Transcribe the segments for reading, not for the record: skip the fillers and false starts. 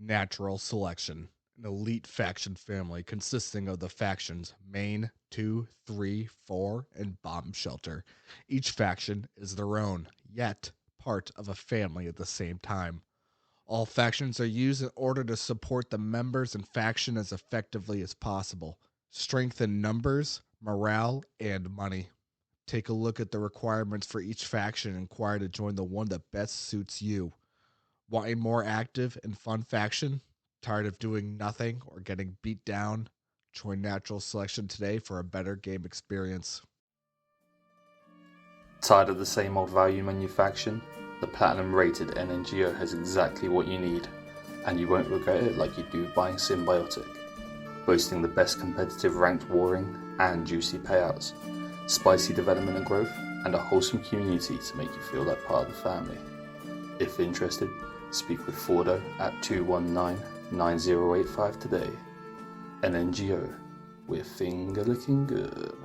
Natural Selection, an elite faction family consisting of the factions Main, 2, 3, 4, and Bomb Shelter. Each faction is their own, yet part of a family at the same time. All factions are used in order to support the members and faction as effectively as possible. Strength in numbers, morale, and money. Take a look at the requirements for each faction and inquire to join the one that best suits you. Want a more active and fun faction? Tired of doing nothing or getting beat down? Join Natural Selection today for a better game experience. Tired of the same old value manufacturing? The Platinum rated NNGO has exactly what you need, and you won't regret it like you do buying Symbiotic. Boasting the best competitive ranked warring and juicy payouts, spicy development and growth, and a wholesome community to make you feel like part of the family. If interested, speak with Fordo at 219-9085 today. NNGO, we're finger licking good.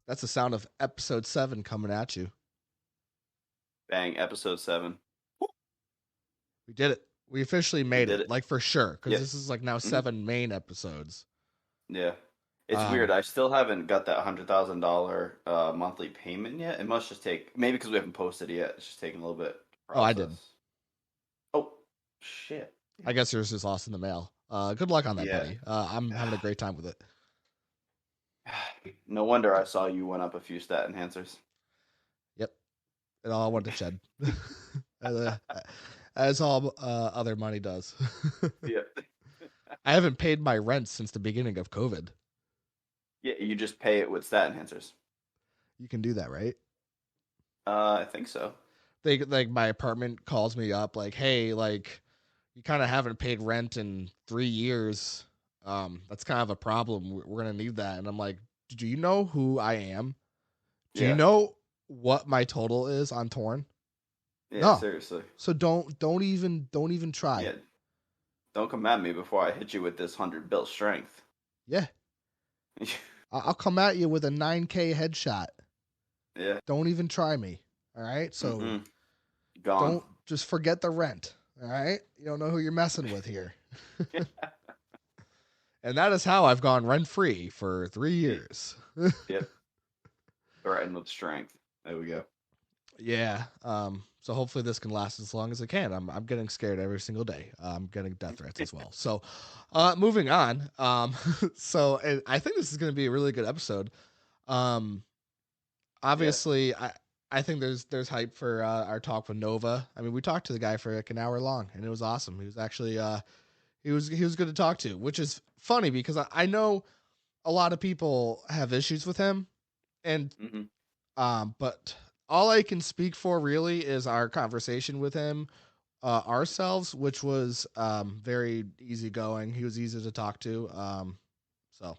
That's the sound of episode 7 coming at you. Bang, episode 7. We did it. We officially made it, like for sure, because this is like now 7 main episodes. Yeah. It's weird. I still haven't got that $100,000 monthly payment yet. It must just take, maybe because we haven't posted it yet. It's just taking a little bit. Oh, I didn't. Oh, shit. I guess yours is lost in the mail. Good luck on that, buddy. I'm having a great time with it. No wonder I saw you went up a few stat enhancers. Yep. And all I wanted to shed. As all other money does. Yeah. I haven't paid my rent since the beginning of COVID. Yeah, you just pay it with stat enhancers. You can do that, right? I think so. They like my apartment calls me up like, hey, like you kind of haven't paid rent in 3 years. That's kind of a problem. We're gonna need that. And I'm like, do you know who I am? Do you know what my total is on Torn? Yeah, no. Seriously. So don't even try. Yeah. Don't come at me before I hit you with this 100 built strength. Yeah. I'll come at you with a 9K headshot. Yeah. Don't even try me. All right. So Gone. Don't just forget the rent. All right. You don't know who you're messing with here. And that is how I've gone rent free for 3 years. Yep. Threatened with strength. There we go. Yeah. So hopefully this can last as long as it can. I'm getting scared every single day. I'm getting death threats as well. So, moving on. So and I think this is going to be a really good episode. Obviously, I think there's hype for our talk with Nova. I mean, we talked to the guy for like an hour long, and it was awesome. He was actually he was good to talk to, which is funny because I know a lot of people have issues with him, and but all I can speak for really is our conversation with him ourselves, which was very easygoing. He was easy to talk to. So,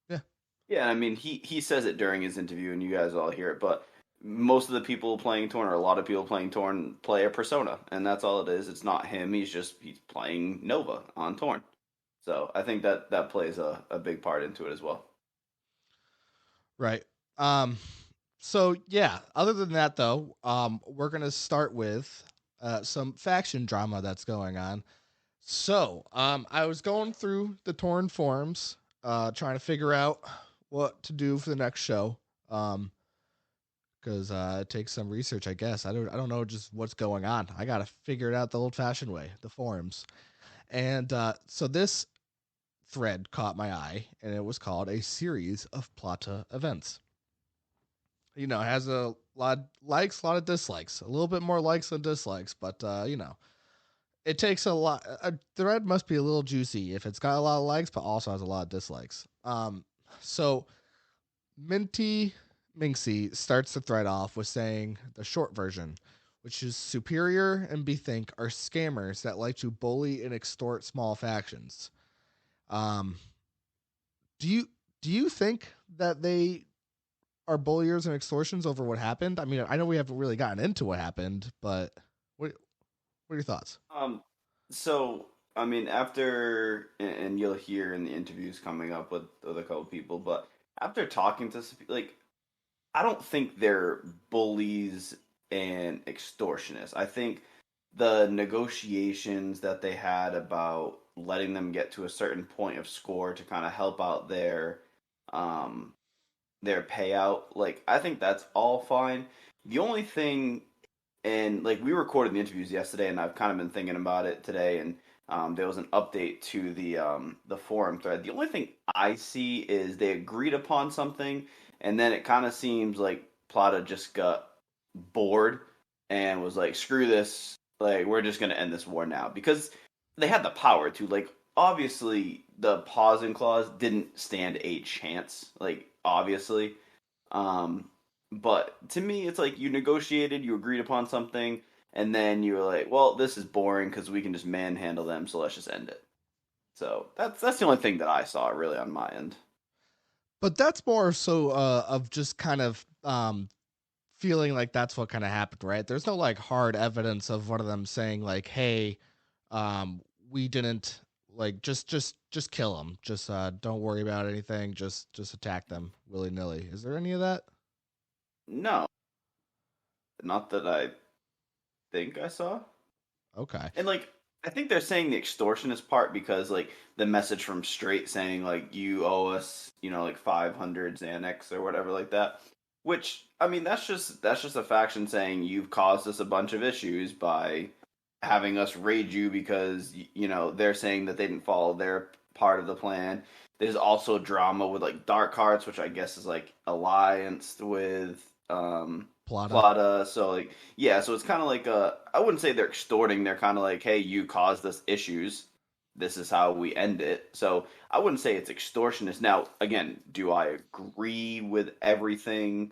yeah. Yeah, I mean, he says it during his interview, and you guys all hear it, but most of the people playing Torn, or a lot of people playing Torn, play a persona, and that's all it is. It's not him. He's playing Nova on Torn. So I think that plays a big part into it as well. Right. So yeah, other than that though, we're going to start with some faction drama that's going on. So, I was going through the Torn forums, trying to figure out what to do for the next show. Cause it takes some research, I guess. I don't know just what's going on. I got to figure it out the old fashioned way, the forums. And, so this thread caught my eye, and it was called A Series of Plata Events. You know, it has a lot of likes, a lot of dislikes, a little bit more likes than dislikes, but, you know, it takes a lot. A thread must be a little juicy if it's got a lot of likes, but also has a lot of dislikes. So Minty Minxie starts the thread off with saying the short version, which is Superior and Bethink are scammers that like to bully and extort small factions. Um, do you do you think that they are bulliers and extortions over what happened? I mean, I know we haven't really gotten into what happened, but what what are your thoughts? Um, so I mean, after and you'll hear in the interviews coming up with a couple people, but after talking to like, I don't think they're bullies and extortionists. I think the negotiations that they had about letting them get to a certain point of score to kind of help out um their payout, like I think that's all fine. The only thing, and like we recorded the interviews yesterday, and I've kind of been thinking about it today, and there was an update to the forum thread. The only thing I see is they agreed upon something, and then it kind of seems like Plata just got bored and was like, "Screw this! Like we're just gonna end this war now," because they had the power to. Like obviously, the pausing clause didn't stand a chance. Like obviously, um, but to me, it's like you negotiated, you agreed upon something, and then you were like, "Well, this is boring because we can just manhandle them, so let's just end it." So that's the only thing that I saw really on my end. But that's more so of just kind of feeling like that's what kind of happened, right? There's no like hard evidence of one of them saying like, "Hey, um, we didn't like just kill them. Just don't worry about anything. Just attack them willy nilly." Is there any of that? No, not that I think I saw. Okay. And like I think they're saying the extortionist part because like the message from Straight saying like you owe us, like 500 Xanax or whatever like that. Which I mean that's just a faction saying you've caused us a bunch of issues by having us raid you because they're saying that they didn't follow their part of the plan. There's also drama with like Dark Hearts, which I guess is like allianced with Plata. Plata. So like yeah, so it's kind of like I wouldn't say they're extorting. They're kind of like, hey, you caused us issues. This is how we end it. So I wouldn't say it's extortionist. Now, again, do I agree with everything?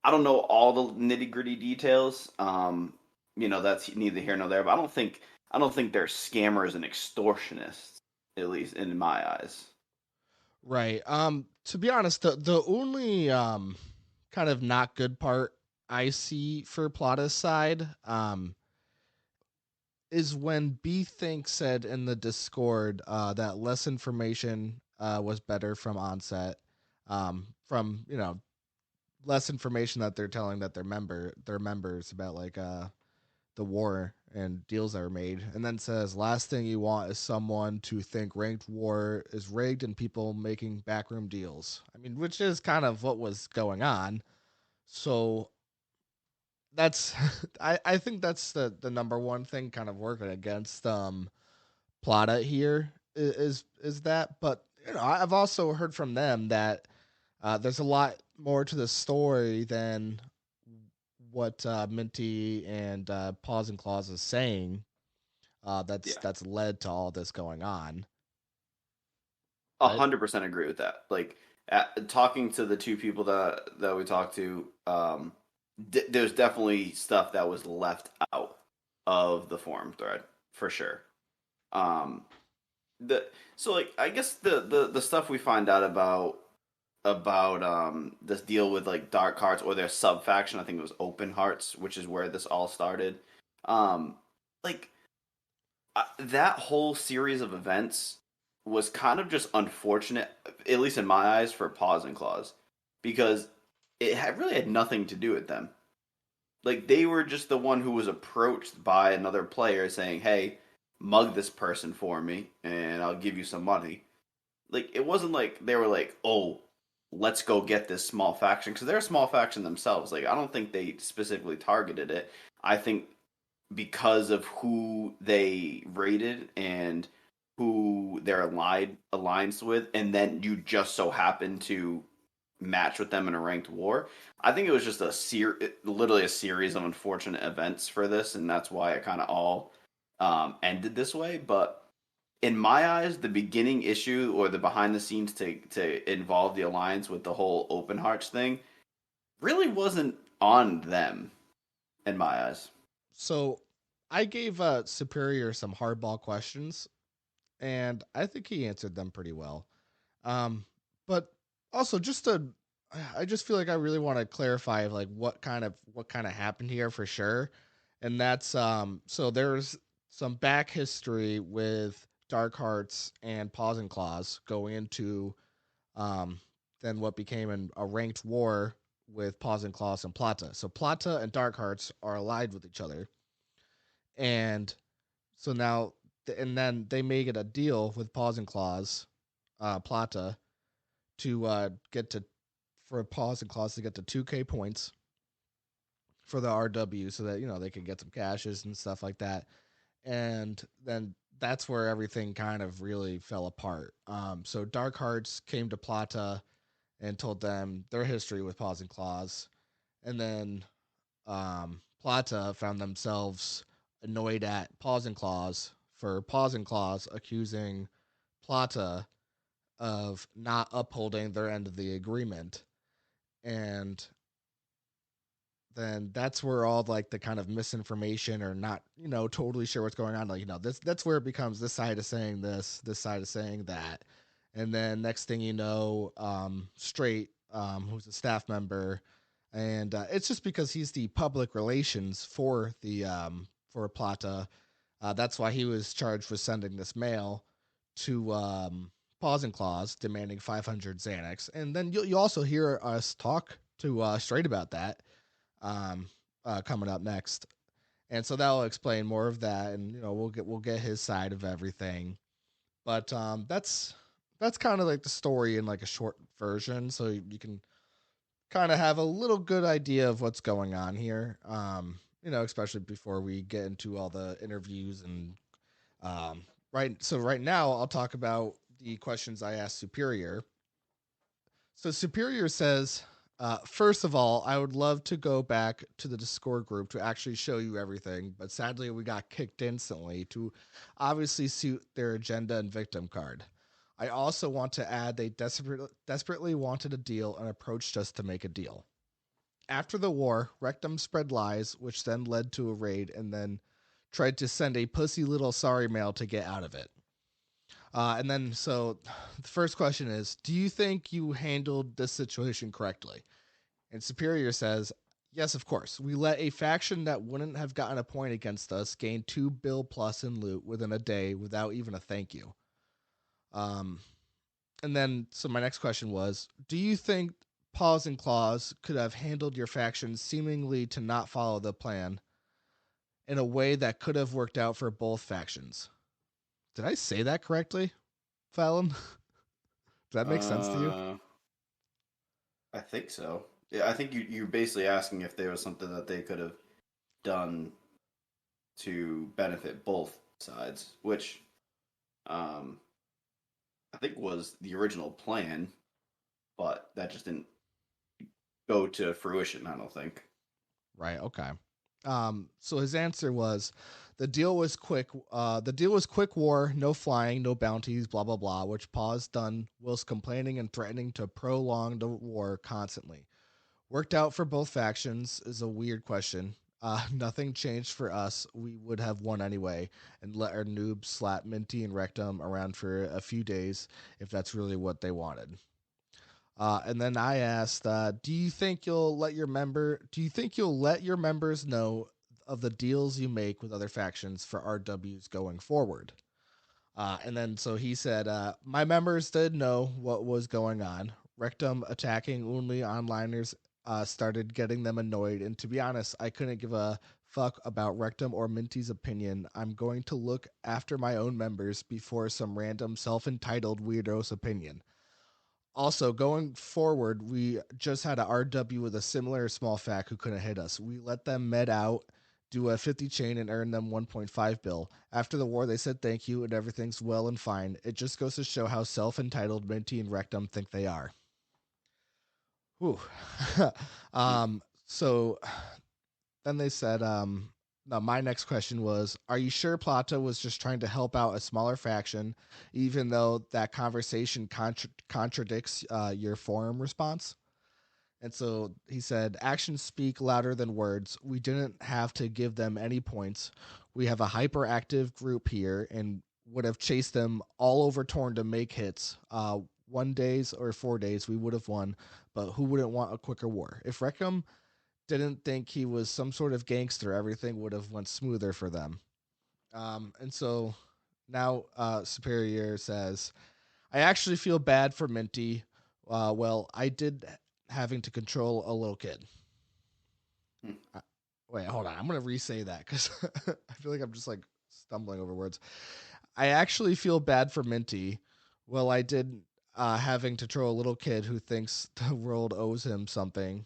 I don't know all the nitty gritty details. That's neither here nor there. But I don't think they're scammers and extortionists, at least in my eyes. Right. To be honest, the only kind of not good part I see for Plata's side is when B Think said in the Discord that less information was better from onset. From less information that they're telling that their members about like the war and deals that were made, and then says last thing you want is someone to think ranked war is rigged and people making backroom deals. I mean, which is kind of what was going on. So that's I think that's the number one thing kind of working against Plata here is that. But I've also heard from them that there's a lot more to the story than what Minty and Pawz and Clawz is saying. Yeah. That's led to all this going on. A Right? 100% agree with that. Like talking to the two people that we talked to, there's definitely stuff that was left out of the forum thread for sure. Um, the so like I guess the stuff we find out about this deal with like Dark Hearts or their sub faction, I think it was Open Hearts, which is where this all started. Um, like that whole series of events was kind of just unfortunate, at least in my eyes, for Pawz and Clawz, because really had nothing to do with them. Like they were just the one who was approached by another player saying, "Hey, mug this person for me, and I'll give you some money." Like it wasn't like they were like, "Oh, let's go get this small faction," because they're a small faction themselves. Like I don't think they specifically targeted it. I think because of who they rated and who they're alliance with, and then you just so happen to match with them in a ranked war. I think it was just literally a series of unfortunate events for this, and that's why it kind of all ended this way. But in my eyes, the beginning issue or the behind the scenes to involve the alliance with the whole open hearts thing really wasn't on them in my eyes. So I gave Superior some hardball questions, and I think he answered them pretty well. Um, but also I just feel like I really want to clarify like what kind of happened here for sure, and that's so there's some back history with Dark Hearts and Pawz and Clawz going into um then what became a ranked war with Pawz and Clawz and Plata. So Plata and Dark Hearts are allied with each other, and so now and then they make it a deal with Pawz and Clawz, Plata, to get to for Pawz and Clawz to get to 2K points for the RW, so that they can get some cashes and stuff like that. And then that's where everything kind of really fell apart. So Dark Hearts came to Plata and told them their history with Pawz and Clawz, and then Plata found themselves annoyed at Pawz and Clawz for Pawz and Clawz accusing Plata of not upholding their end of the agreement. And then that's where all like the kind of misinformation or not, totally sure what's going on. Like, that's where it becomes this side is saying this side is saying that. And then next thing you know, Straight, who's a staff member, and it's just because he's the public relations for the for Plata. That's why he was charged with sending this mail to Pawz and Clawz demanding 500 Xanax. And then you also hear us talk to Straight about that coming up next. And so that will explain more of that, and we'll get his side of everything. But that's kind of like the story in like a short version, so you can kind of have a little good idea of what's going on here. Especially before we get into all the interviews and right. So right now, I'll talk about the questions I asked Superior. So Superior says, first of all, I would love to go back to the Discord group to actually show you everything, but sadly we got kicked instantly to obviously suit their agenda and victim card. I also want to add they desperately wanted a deal and approached us to make a deal. After the war, Rectum spread lies, which then led to a raid, and then tried to send a pussy little sorry mail to get out of it. And then, so the first question is, do you think you handled this situation correctly? And Superior says, yes, of course. We let a faction that wouldn't have gotten a point against us gain 2 bill plus in loot within a day without even a thank you. Um, and then, so my next question was, do you think Pawz and Clawz could have handled your faction seemingly to not follow the plan in a way that could have worked out for both factions? Did I say that correctly, Fallon? Does that make sense to you? Uh, I think so. Yeah, I think you're basically asking if there was something that they could have done to benefit both sides, which I think was the original plan, but that just didn't go to fruition, I don't think. Right. Okay. So his answer was, the deal was quick. The deal was quick war, no flying, no bounties, blah blah blah. Which Pawz done whilst complaining and threatening to prolong the war constantly. Worked out for both factions is a weird question. Nothing changed for us. We would have won anyway, and let our noobs slap Minty and Rectum around for a few days if that's really what they wanted. And then I asked, "Do you think you'll let your member? Do you think you'll let your members know of the deals you make with other factions for RWs going forward?" And then so he said, "My members did know what was going on. Rectum attacking only onliners started getting them annoyed, and to be honest, I couldn't give a fuck about Rectum or Minty's opinion. I'm going to look after my own members before some random self-entitled weirdo's opinion." Also, going forward, we just had a RW with a similar small fac who couldn't hit us. We let them med out, do a 50 chain, and earn them 1.5 bill. After the war, they said thank you, and everything's well and fine. It just goes to show how self-entitled Minty and Rectum think they are. Whew. So then they said, now my next question was, are you sure Plata was just trying to help out a smaller faction, even though that conversation contradicts your forum response? And so he said, actions speak louder than words. We didn't have to give them any points. We have a hyperactive group here and would have chased them all over Torn to make hits. 1 days or 4 days, we would have won, but who wouldn't want a quicker war? If Reckham didn't think he was some sort of gangster, everything would have went smoother for them. And so now Superior says, I actually feel bad for Minty. Well, I did having to control a little kid. Hmm. Wait, hold on. I'm going to re-say that because I feel like I'm just like stumbling over words. I actually feel bad for Minty. Well, I did having to control a little kid who thinks the world owes him something.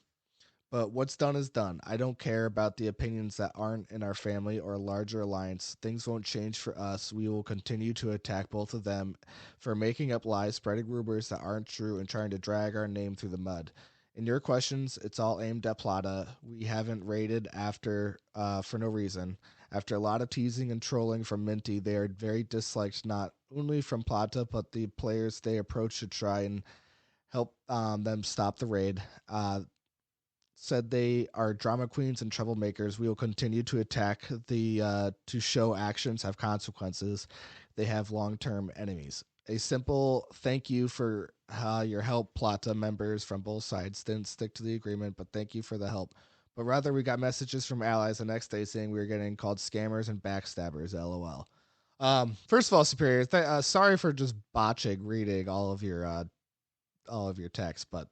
But what's done is done. I don't care about the opinions that aren't in our family or larger alliance. Things won't change for us. We will continue to attack both of them for making up lies, spreading rumors that aren't true, and trying to drag our name through the mud. In your questions, it's all aimed at Plata. We haven't raided after for no reason. After a lot of teasing and trolling from Minty, they are very disliked not only from Plata but the players they approach to try and help them stop the raid. Said they are drama queens and troublemakers. We will continue to attack the to show actions have consequences. They have long-term enemies. A simple thank you for your help, Plata members from both sides didn't stick to the agreement, but thank you for the help. But rather, we got messages from allies the next day saying we were getting called scammers and backstabbers. LOL. First of all, Superior, sorry for just botching reading all of your text, but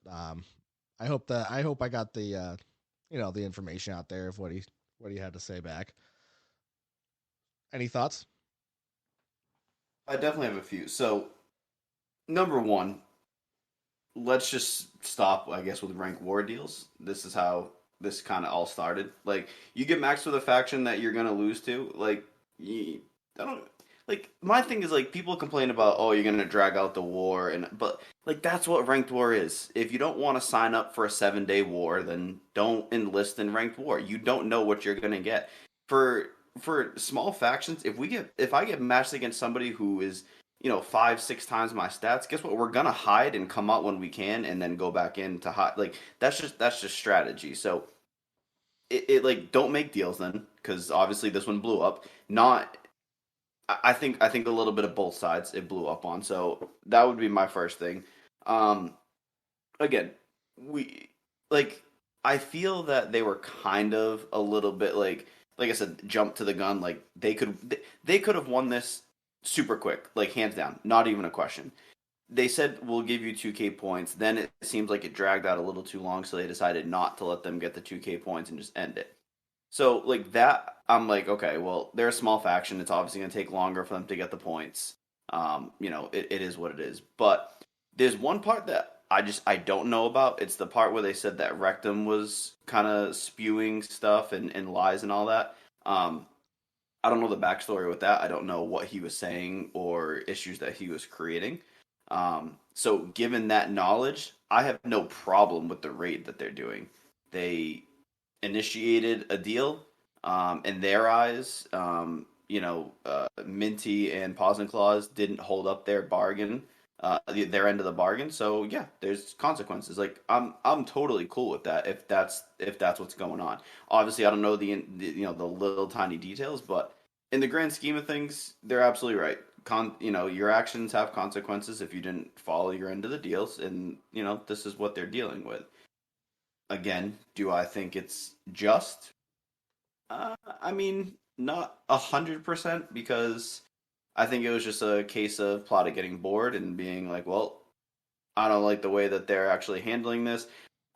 I hope I got the the information out there of what he had to say back. Any thoughts? I definitely have a few. So, number one, let's just stop, I guess, with rank war deals. This is how this kind of all started. Like, you get maxed with a faction that you're gonna lose to. Like, I don't like. My thing is like people complain about, oh, you're gonna drag out the war, and but like that's what ranked war is. If you don't want to sign up for a 7 day war, then don't enlist in ranked war. You don't know what you're gonna get for small factions. If I get matched against somebody who is 5, 6 times my stats. Guess what? We're gonna hide and come out when we can, and then go back in to hide. Like that's just strategy. So it like don't make deals then, because obviously this one blew up. Not I think a little bit of both sides it blew up on. So that would be my first thing. Um, again, we like I feel that they were kind of a little bit like I said, jump to the gun. Like they could have won this super quick, like hands down, not even a question. They said we'll give you 2K points. Then it seems like it dragged out a little too long, so they decided not to let them get the 2K points and just end it. So like that, I'm like, okay, well, they're a small faction. It's obviously going to take longer for them to get the points. It is what it is. But there's one part that I don't know about. It's the part where they said that Rectum was kind of spewing stuff and lies and all that. I don't know the backstory with that. I don't know what he was saying or issues that he was creating. So given that knowledge, I have no problem with the raid that they're doing. They initiated a deal. In their eyes, Minty and Pawz and Clawz didn't hold up their bargain, their end of the bargain. So yeah, there's consequences. Like I'm totally cool with that if that's what's going on. Obviously, I don't know the little tiny details, but in the grand scheme of things, they're absolutely right. Your actions have consequences if you didn't follow your end of the deals, and this is what they're dealing with. Again, do I think it's just? I mean, not 100% because I think it was just a case of Plata getting bored and being like, well, I don't like the way that they're actually handling this.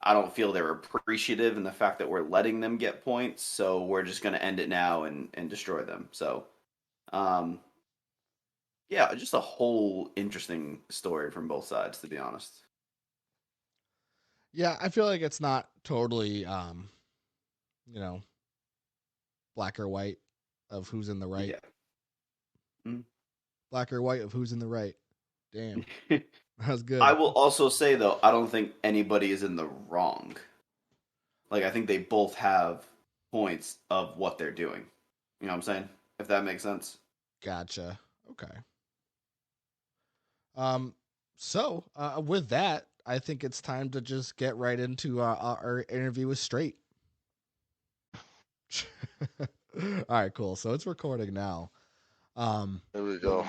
I don't feel they're appreciative in the fact that we're letting them get points, so we're just going to end it now and destroy them. So, um, yeah, just a whole interesting story from both sides, to be honest. Yeah, I feel like it's not totally you know, black or white of who's in the right. Yeah. Mm. Black or white of who's in the right. Damn. That was I good. will also say though, I don't think anybody is in the wrong. Like I think they both have points of what they're doing. You know what I'm saying? If that makes sense. Gotcha. Okay. Um, so with that, I think it's time to just get right into our interview with Straight. All right, cool. So it's recording now. There we go.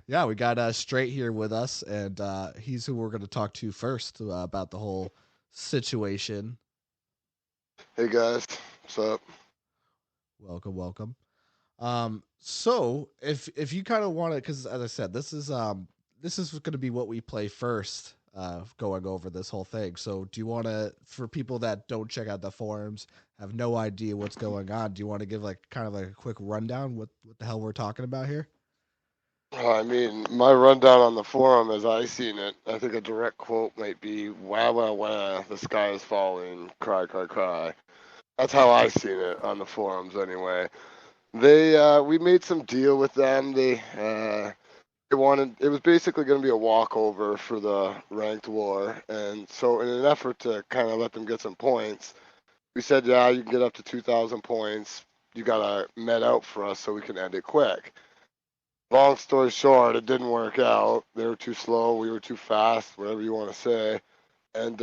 Yeah, we got Straight here with us, and he's who we're going to talk to first about the whole situation. Hey guys, what's up? Welcome, welcome. So if you kind of want to, because as I said, this is going to be what we play first, going over this whole thing. So do you want to, for people that don't check out the forums, have no idea what's going on, do you want to give like kind of like a quick rundown what the hell we're talking about here? I mean, my rundown on the forum as I seen it, I think a direct quote might be, "Wah wah wah, the sky is falling, cry cry cry." That's how I seen it on the forums anyway. We made some deal with them. They wanted, it was basically going to be a walkover for the ranked war, and so in an effort to kind of let them get some points, we said, yeah, you can get up to 2,000 points. You gotta med out for us so we can end it quick. Long story short, it didn't work out. They were too slow, we were too fast, whatever you want to say, and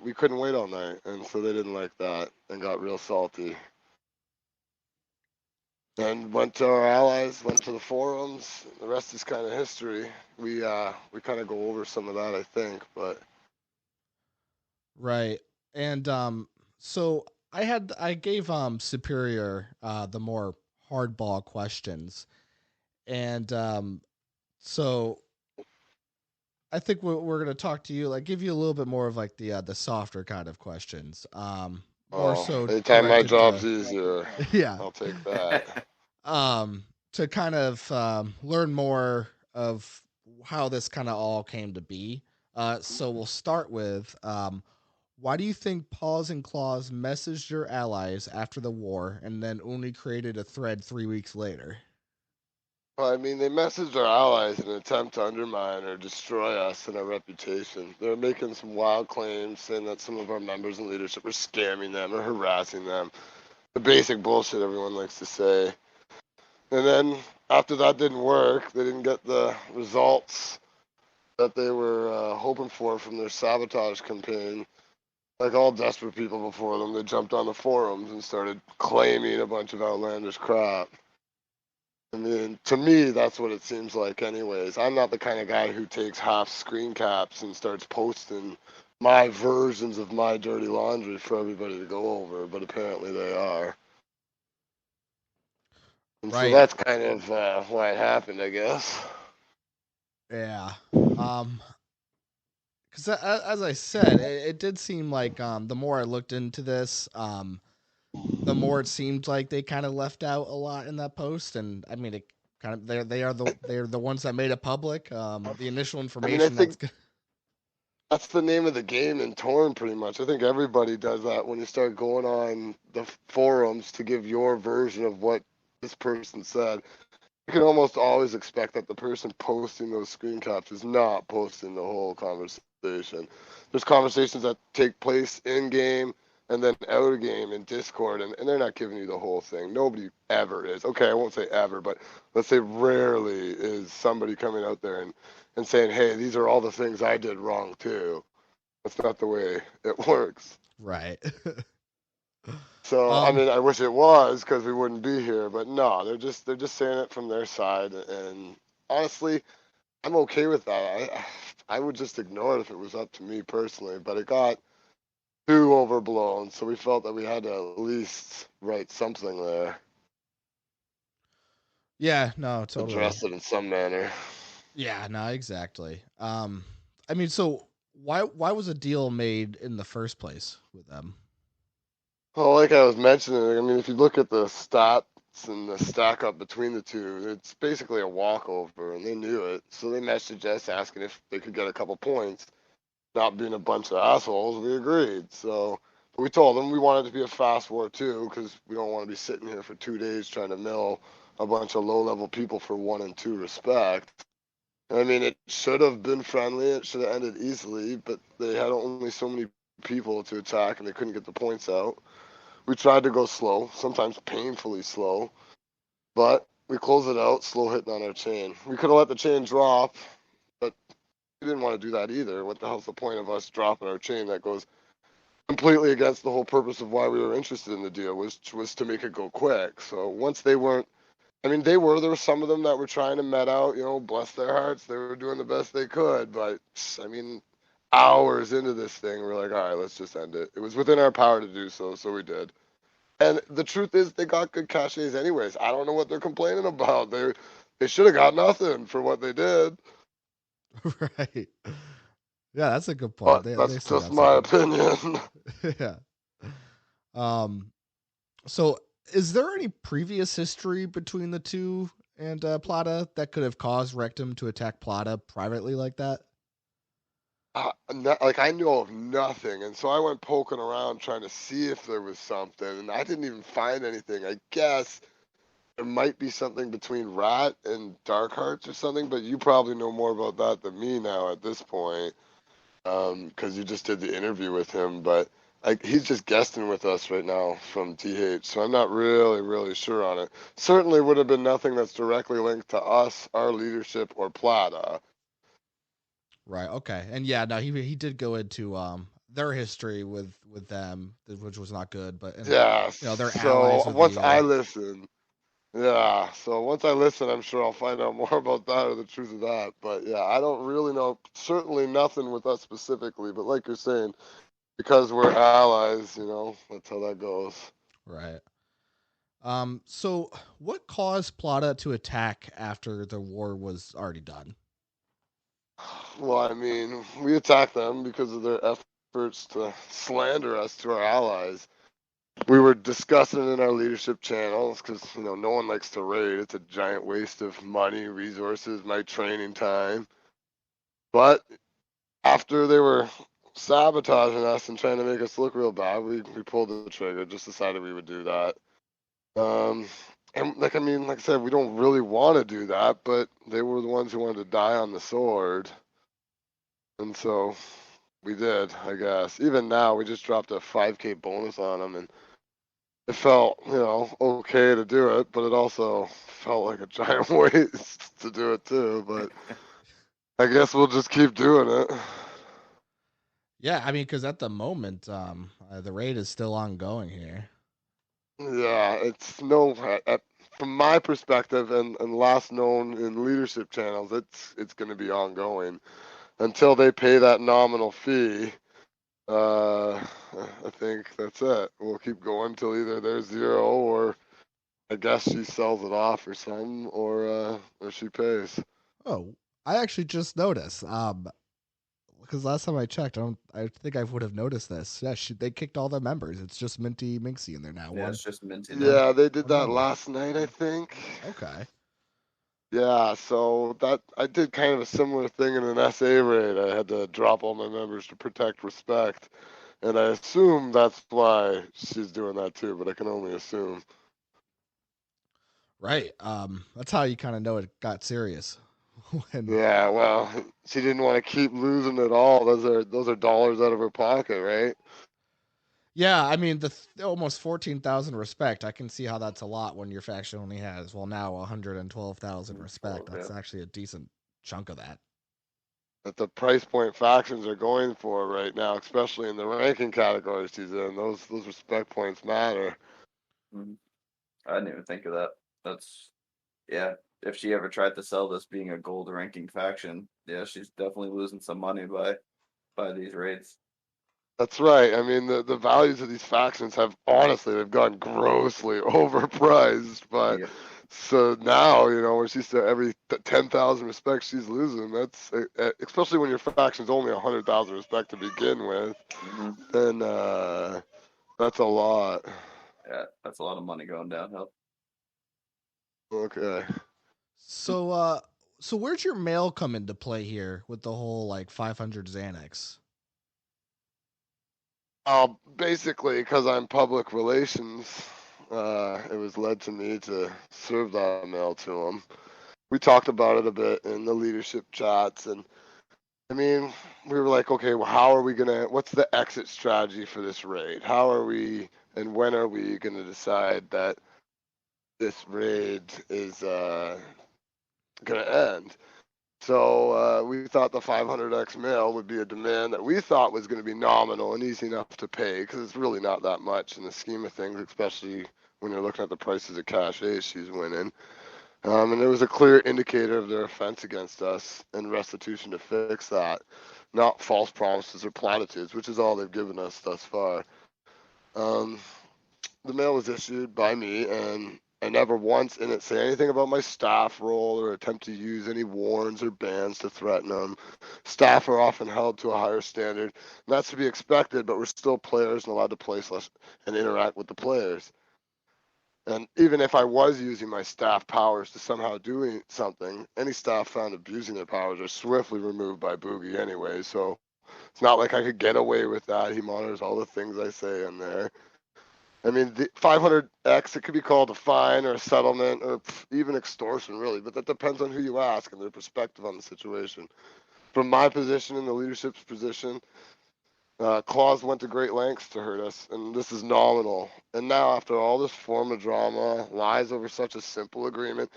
we couldn't wait all night, and so they didn't like that and got real salty. And went to our allies, went to the forums. The rest is kind of history. We kind of go over some of that, I think, but Right. And so I gave Superior the more hardball questions. And so I think we're going to talk to you, like give you a little bit more of like the softer kind of questions. More so anytime my directed job's to easier, yeah. I'll take that. To kind of learn more of how this kind of all came to be. So we'll start with why do you think Pawz and Clawz messaged your allies after the war and then only created a thread 3 weeks later? Well, I mean, they messaged our allies in an attempt to undermine or destroy us and our reputation. They were making some wild claims, saying that some of our members and leadership were scamming them or harassing them. The basic bullshit everyone likes to say. And then after that didn't work, they didn't get the results that they were hoping for from their sabotage campaign. Like all desperate people before them, they jumped on the forums and started claiming a bunch of outlandish crap. I mean, to me, that's what it seems like, anyways. I'm not the kind of guy who takes half screen caps and starts posting my versions of my dirty laundry for everybody to go over, but apparently they are. And so Right. that's kind of why it happened, I guess. Yeah. Because as I said, it did seem like the more I looked into this, the more it seemed like they kind of left out a lot in that post, and I mean, it kind of they're the ones that made it public. The initial I mean, I information think that's the name of the game in Torn, pretty much. I think everybody does that when you start going on the forums to give your version of what this person said. You can almost always expect that the person posting those screen caps is not posting the whole conversation. There's conversations that take place in game and then out of game in Discord, and they're not giving you the whole thing. Nobody ever is. Okay, I won't say ever, but let's say rarely is somebody coming out there and saying, hey, these are all the things I did wrong too. That's not the way it works. right. So I mean, I wish it was because we wouldn't be here. But no, they're just saying it from their side, and honestly, I'm okay with that. I would just ignore it if it was up to me personally. But it got too overblown, so we felt that we had to at least write something there, Yeah, no, totally. address it in some manner. Yeah, no, exactly. I mean, so why was a deal made in the first place with them? Well, like I was mentioning, I mean, if you look at the stats and the stack up between the two, it's basically a walkover, and they knew it. So they messaged us asking if they could get a couple points. Not being a bunch of assholes, we agreed. So, but we told them we wanted it to be a fast war too, because we don't want to be sitting here for 2 days trying to mill a bunch of low-level people for 1 and 2 respect. I mean, it should have been friendly. It should have ended easily, but they had only so many people to attack, and they couldn't get the points out. We tried to go slow, sometimes painfully slow, but we closed it out, slow hitting on our chain. We could have let the chain drop, but didn't want to do that either. What the hell's the point of us dropping our chain that goes completely against the whole purpose of why we were interested in the deal, which was to make it go quick. So once they weren't, I mean, there were some of them that were trying to met out, bless their hearts. They were doing the best they could. But, I mean, hours into this thing, we're like, all right, let's just end it. It was within our power to do so, so we did. And the truth is, they got good cachets anyways. I don't know what they're complaining about. They should have got nothing for what they did. Right. Yeah, that's a good point. But They that's still just got my something. opinion. Yeah. So is there any previous history between the two and Plata that could have caused Rectum to attack Plata privately like that? Like, I know of nothing, and so I went poking around trying to see if there was something, and I didn't even find anything. I guess there might be something between Rat and Dark Hearts or something, but you probably know more about that than me now at this point, because you just did the interview with him. But he's just guesting with us right now from TH, so I'm not really sure on it. Certainly would have been nothing that's directly linked to us, our leadership, or Plata. Right. Okay. And yeah, no, he did go into their history with them, which was not good. But and Yeah, they're so allies of once I the. listen, yeah, so once I listen, I'm sure I'll find out more about that or the truth of that. But yeah, I don't really know. Certainly nothing with us specifically, but like you're saying, because we're allies, that's how that goes. Right. So what caused Plata to attack after the war was already done? Well, I mean, we attacked them because of their efforts to slander us to our allies. We were discussing it in our leadership channels because, no one likes to raid. It's a giant waste of money, resources, my training time. But after they were sabotaging us and trying to make us look real bad, we pulled the trigger, just decided we would do that. Um, and like I said, we don't really want to do that, but they were the ones who wanted to die on the sword, and so we did, I guess. Even now, we just dropped a 5K bonus on them, and it felt, okay to do it, but it also felt like a giant waste to do it too. But I guess we'll just keep doing it. Yeah, I mean, because at the moment, the raid is still ongoing here. Yeah, it's no, from my perspective and last known in leadership channels, it's going to be ongoing until they pay that nominal fee. I think that's it. We'll keep going till either they're zero or I guess she sells it off or something, or she pays. Oh, I actually just noticed. Because last time I checked, I think I would have noticed this. Yeah, they kicked all their members. It's just Minty Minxie in there now. Yeah, it's just Minty now. Yeah, they did one that member. last night, I think. Okay. Yeah, so that I did kind of a similar thing in an SA raid. I had to drop all my members to protect respect, and I assume that's why she's doing that too, but I can only assume. Right. That's how you kind of know it got serious. when Yeah, well, she didn't want to keep losing it all. Those are dollars out of her pocket, right? Yeah, I mean almost 14,000 respect. I can see how that's a lot when your faction only has now 112,000 respect. Yeah. That's actually a decent chunk of that. That the price point factions are going for right now, especially in the ranking categories she's in. Those respect points matter. Mhm. I didn't even think of that. That's yeah. If she ever tried to sell this being a gold ranking faction, yeah, she's definitely losing some money by these raids. That's right. I mean, the values of these factions have honestly they've gone grossly overpriced. But Yep. so now when she's to every 10,000 respect she's losing. That's especially when your faction's only 100,000 respect to begin with. Hmm. Then that's a lot. Yeah, that's a lot of money going downhill. Okay. So where'd your mail come into play here with the whole 500 Xanax? Basically, because I'm public relations, it was led to me to serve that mail to him. We talked about it a bit in the leadership chats, and I mean, we were like, okay, well, what's the exit strategy for this raid? How are we, and when are we gonna decide that this raid is gonna end? So we thought the 500X mail would be a demand that we thought was going to be nominal and easy enough to pay, because it's really not that much in the scheme of things, especially when you're looking at the prices of cash A she's winning. And there was a clear indicator of their offense against us and restitution to fix that, not false promises or platitudes, which is all they've given us thus far. The mail was issued by me, and I never once in it say anything about my staff role or attempt to use any warrants or bans to threaten them. Staff are often held to a higher standard, and that's to be expected, but we're still players and allowed to play and interact with the players. And even if I was using my staff powers to somehow do something, any staff found abusing their powers are swiftly removed by Boogie anyway, so it's not like I could get away with that. He monitors all the things I say in there. I mean, the 500X, it could be called a fine or a settlement or even extortion, really, but that depends on who you ask and their perspective on the situation. From my position and the leadership's position, Clawz went to great lengths to hurt us, and this is nominal. And now, after all this form of drama, lies over such a simple agreement,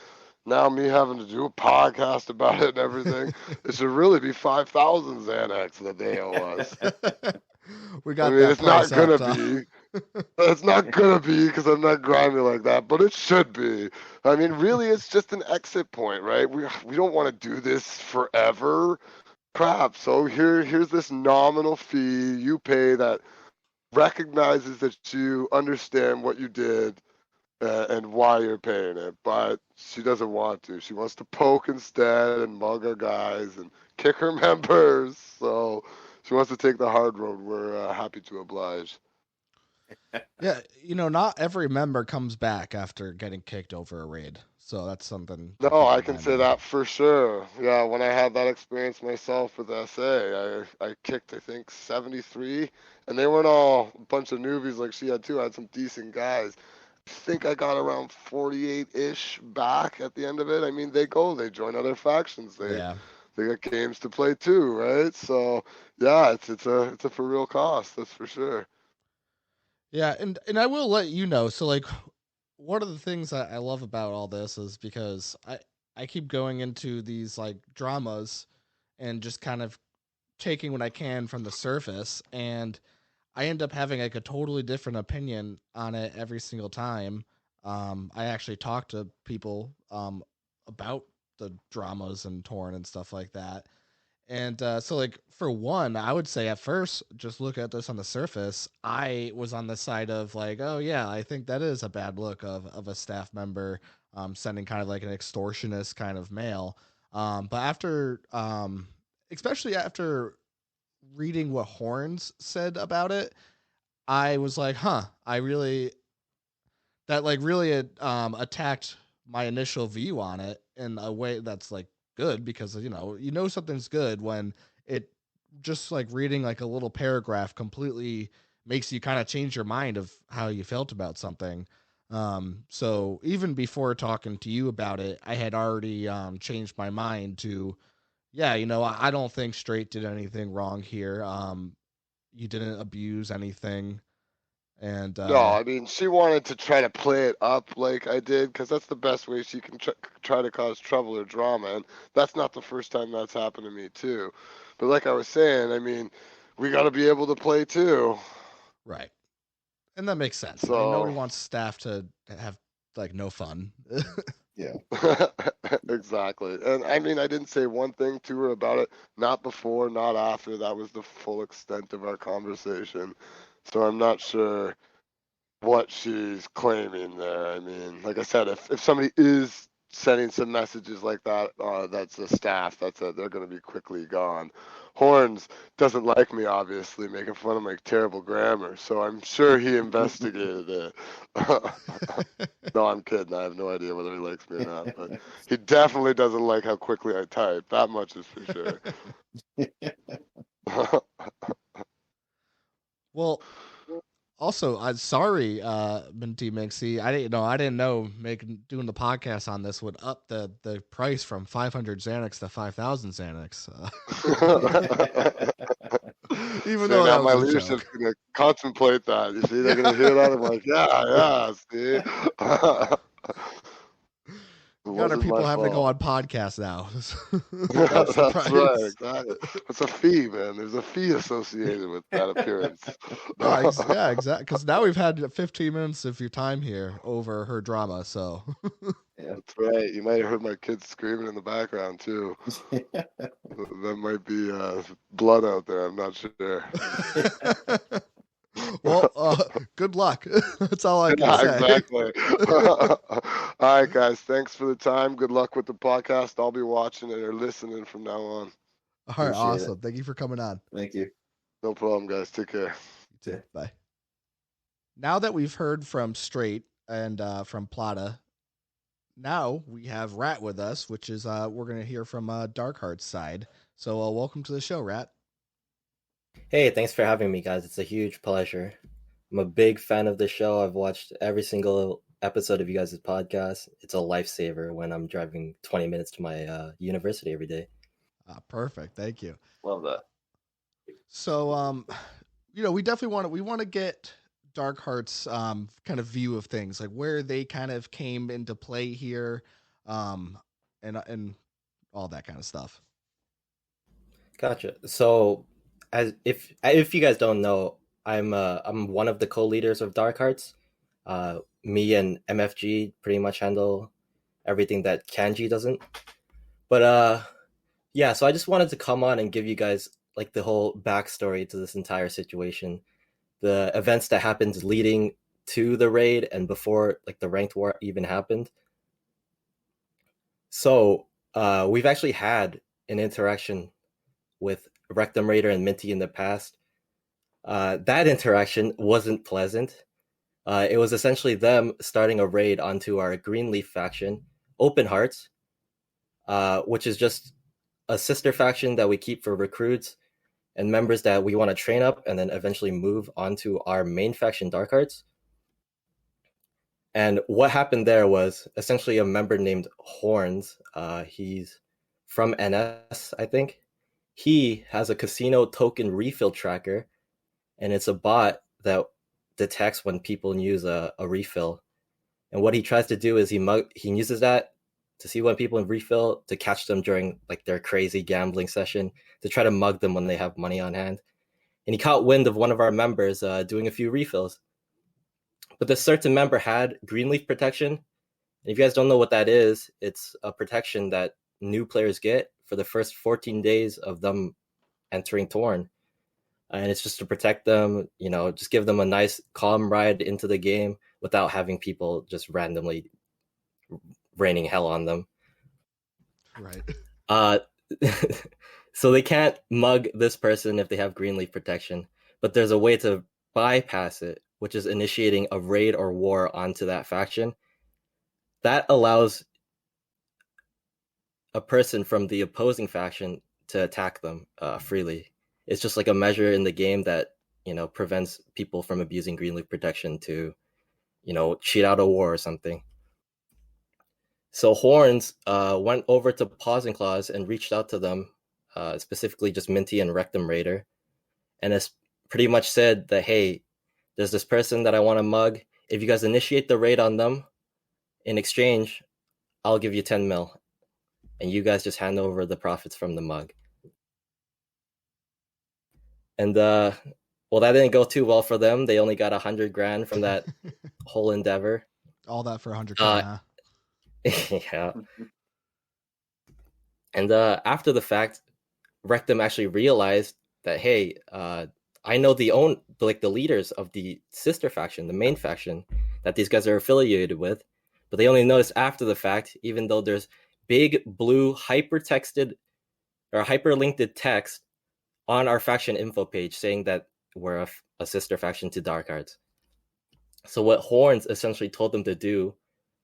now me having to do a podcast about it and everything, it should really be 5,000 Xanax that they owe us. We got I mean, that it's not price gonna up, be. It's not gonna be because I'm not grimy like that, but it should be. I mean, really, it's just an exit point, right? We don't want to do this forever. Crap. So here's this nominal fee you pay that recognizes that you understand what you did and why you're paying it, but she doesn't want to. She wants to poke instead and mug our guys and kick her members. So she wants to take the hard road. We're happy to oblige. Yeah, not every member comes back after getting kicked over a raid. So that's something. No, I can say that for sure. Yeah, when I had that experience myself with SA, I kicked, I think, 73, and they weren't all a bunch of newbies like she had too. I had some decent guys. I think I got around 48-ish back at the end of it. I mean, they join other factions. They got games to play too, right? So yeah, it's a for real cost, that's for sure. Yeah, and I will let you know. So like, one of the things I love about all this is because I keep going into these like dramas and just kind of taking what I can from the surface, and I end up having like a totally different opinion on it every single time. I actually talk to people about the dramas and Torn and stuff like that. And so, like, for one, I would say at first, just look at this on the surface. I was on the side of like, oh yeah, I think that is a bad look of a staff member sending kind of like an extortionist kind of mail. But after, especially after reading what Horns said about it, I was like, huh, I really that like really attacked my initial view on it in a way that's like good, because something's good when it just like reading like a little paragraph completely makes you kind of change your mind of how you felt about something. So even before talking to you about it, I had already changed my mind to, yeah, I don't think Straight did anything wrong here. You didn't abuse anything. And No, I mean, she wanted to try to play it up like I did, because that's the best way she can try to cause trouble or drama. And that's not the first time that's happened to me, too. But like I was saying, I mean, we got to be able to play, too. Right. And that makes sense. So... I mean, nobody wants staff to have, like, no fun. Yeah. Exactly. And I mean, I didn't say one thing to her about it. Not before, not after. That was the full extent of our conversation. So I'm not sure what she's claiming there. I mean, like I said, if somebody is sending some messages like that, that's a staff. They're going to be quickly gone. Horns doesn't like me, obviously, making fun of my terrible grammar. So I'm sure he investigated it. No, I'm kidding. I have no idea whether he likes me or not. But he definitely doesn't like how quickly I type. That much is for sure. Well, also, I'm sorry, Minty Mixie. I didn't know doing the podcast on this would up the price from 500 Xanax to 5,000 Xanax. Even though now that my was a leadership's joke. gonna contemplate that. You see, they're gonna hear that. I'm like, yeah, see. God got our Wasn't people my having to go fault. on podcasts now. That's right, Surprise. exactly. It's a fee, man. There's a fee associated with that appearance. No, yeah, exactly. Because now we've had 15 minutes of your time here over her drama. So, Yeah. That's right. You might have heard my kids screaming in the background too. That might be blood out there. I'm not sure. well, good luck. That's all I can Yeah, say. exactly. All right, guys. Thanks for the time. Good luck with the podcast. I'll be watching it or listening from now on. All right, Appreciate awesome. it. Thank you for coming on. Thank you. No problem, guys. Take care. You too. Yeah. Bye. Now that we've heard from Straight and from Plata, now we have Rat with us, which is we're going to hear from Dark Hearts side. So welcome to the show, Rat. Hey, thanks for having me, guys. It's a huge pleasure. I'm a big fan of the show. I've watched every single episode of you guys' podcast. It's a lifesaver when I'm driving 20 minutes to my university every day. Perfect. Thank you. Love that. So, we definitely want to get Dark Hearts kind of view of things, like where they kind of came into play here, and all that kind of stuff. Gotcha. So, as if you guys don't know, I'm one of the co-leaders of Dark Hearts. Me and MFG pretty much handle everything that Kanji doesn't. But yeah, so I just wanted to come on and give you guys like the whole backstory to this entire situation, the events that happened leading to the raid and before like the ranked war even happened. So we've actually had an interaction with Rectum Raider and Minty in the past. That interaction wasn't pleasant. It was essentially them starting a raid onto our Greenleaf faction, Open Hearts, which is just a sister faction that we keep for recruits and members that we want to train up and then eventually move onto our main faction, Dark Hearts. And what happened there was essentially a member named Horns. He's from NS, I think. He has a casino token refill tracker, and it's a bot that detects when people use a refill. And what he tries to do is he uses that to see when people refill, to catch them during like their crazy gambling session, to try to mug them when they have money on hand. And he caught wind of one of our members doing a few refills. But this certain member had Greenleaf protection. And if you guys don't know what that is, it's a protection that new players get for the first 14 days of them entering Torn. And it's just to protect them, just give them a nice calm ride into the game without having people just randomly raining hell on them. Right. So they can't mug this person if they have Greenleaf protection, but there's a way to bypass it, which is initiating a raid or war onto that faction. That allows a person from the opposing faction to attack them freely. It's just like a measure in the game that, prevents people from abusing Greenleaf protection to, cheat out a war or something. So Horns went over to Pawz and Clawz and reached out to them, specifically just Minty and Rectum Raider, and has pretty much said that, hey, there's this person that I want to mug. If you guys initiate the raid on them, in exchange, I'll give you 10 mil. And you guys just hand over the profits from the mug. And well, that didn't go too well for them. They only got 100 grand from that whole endeavor. All that for 100 grand, huh? Yeah. And after the fact, Rectum actually realized that, hey, I know the leaders of the sister faction, the main faction that these guys are affiliated with, but they only noticed after the fact, even though there's big blue hypertexted or hyperlinked text on our faction info page saying that we're a sister faction to Dark Hearts. So what Horns essentially told them to do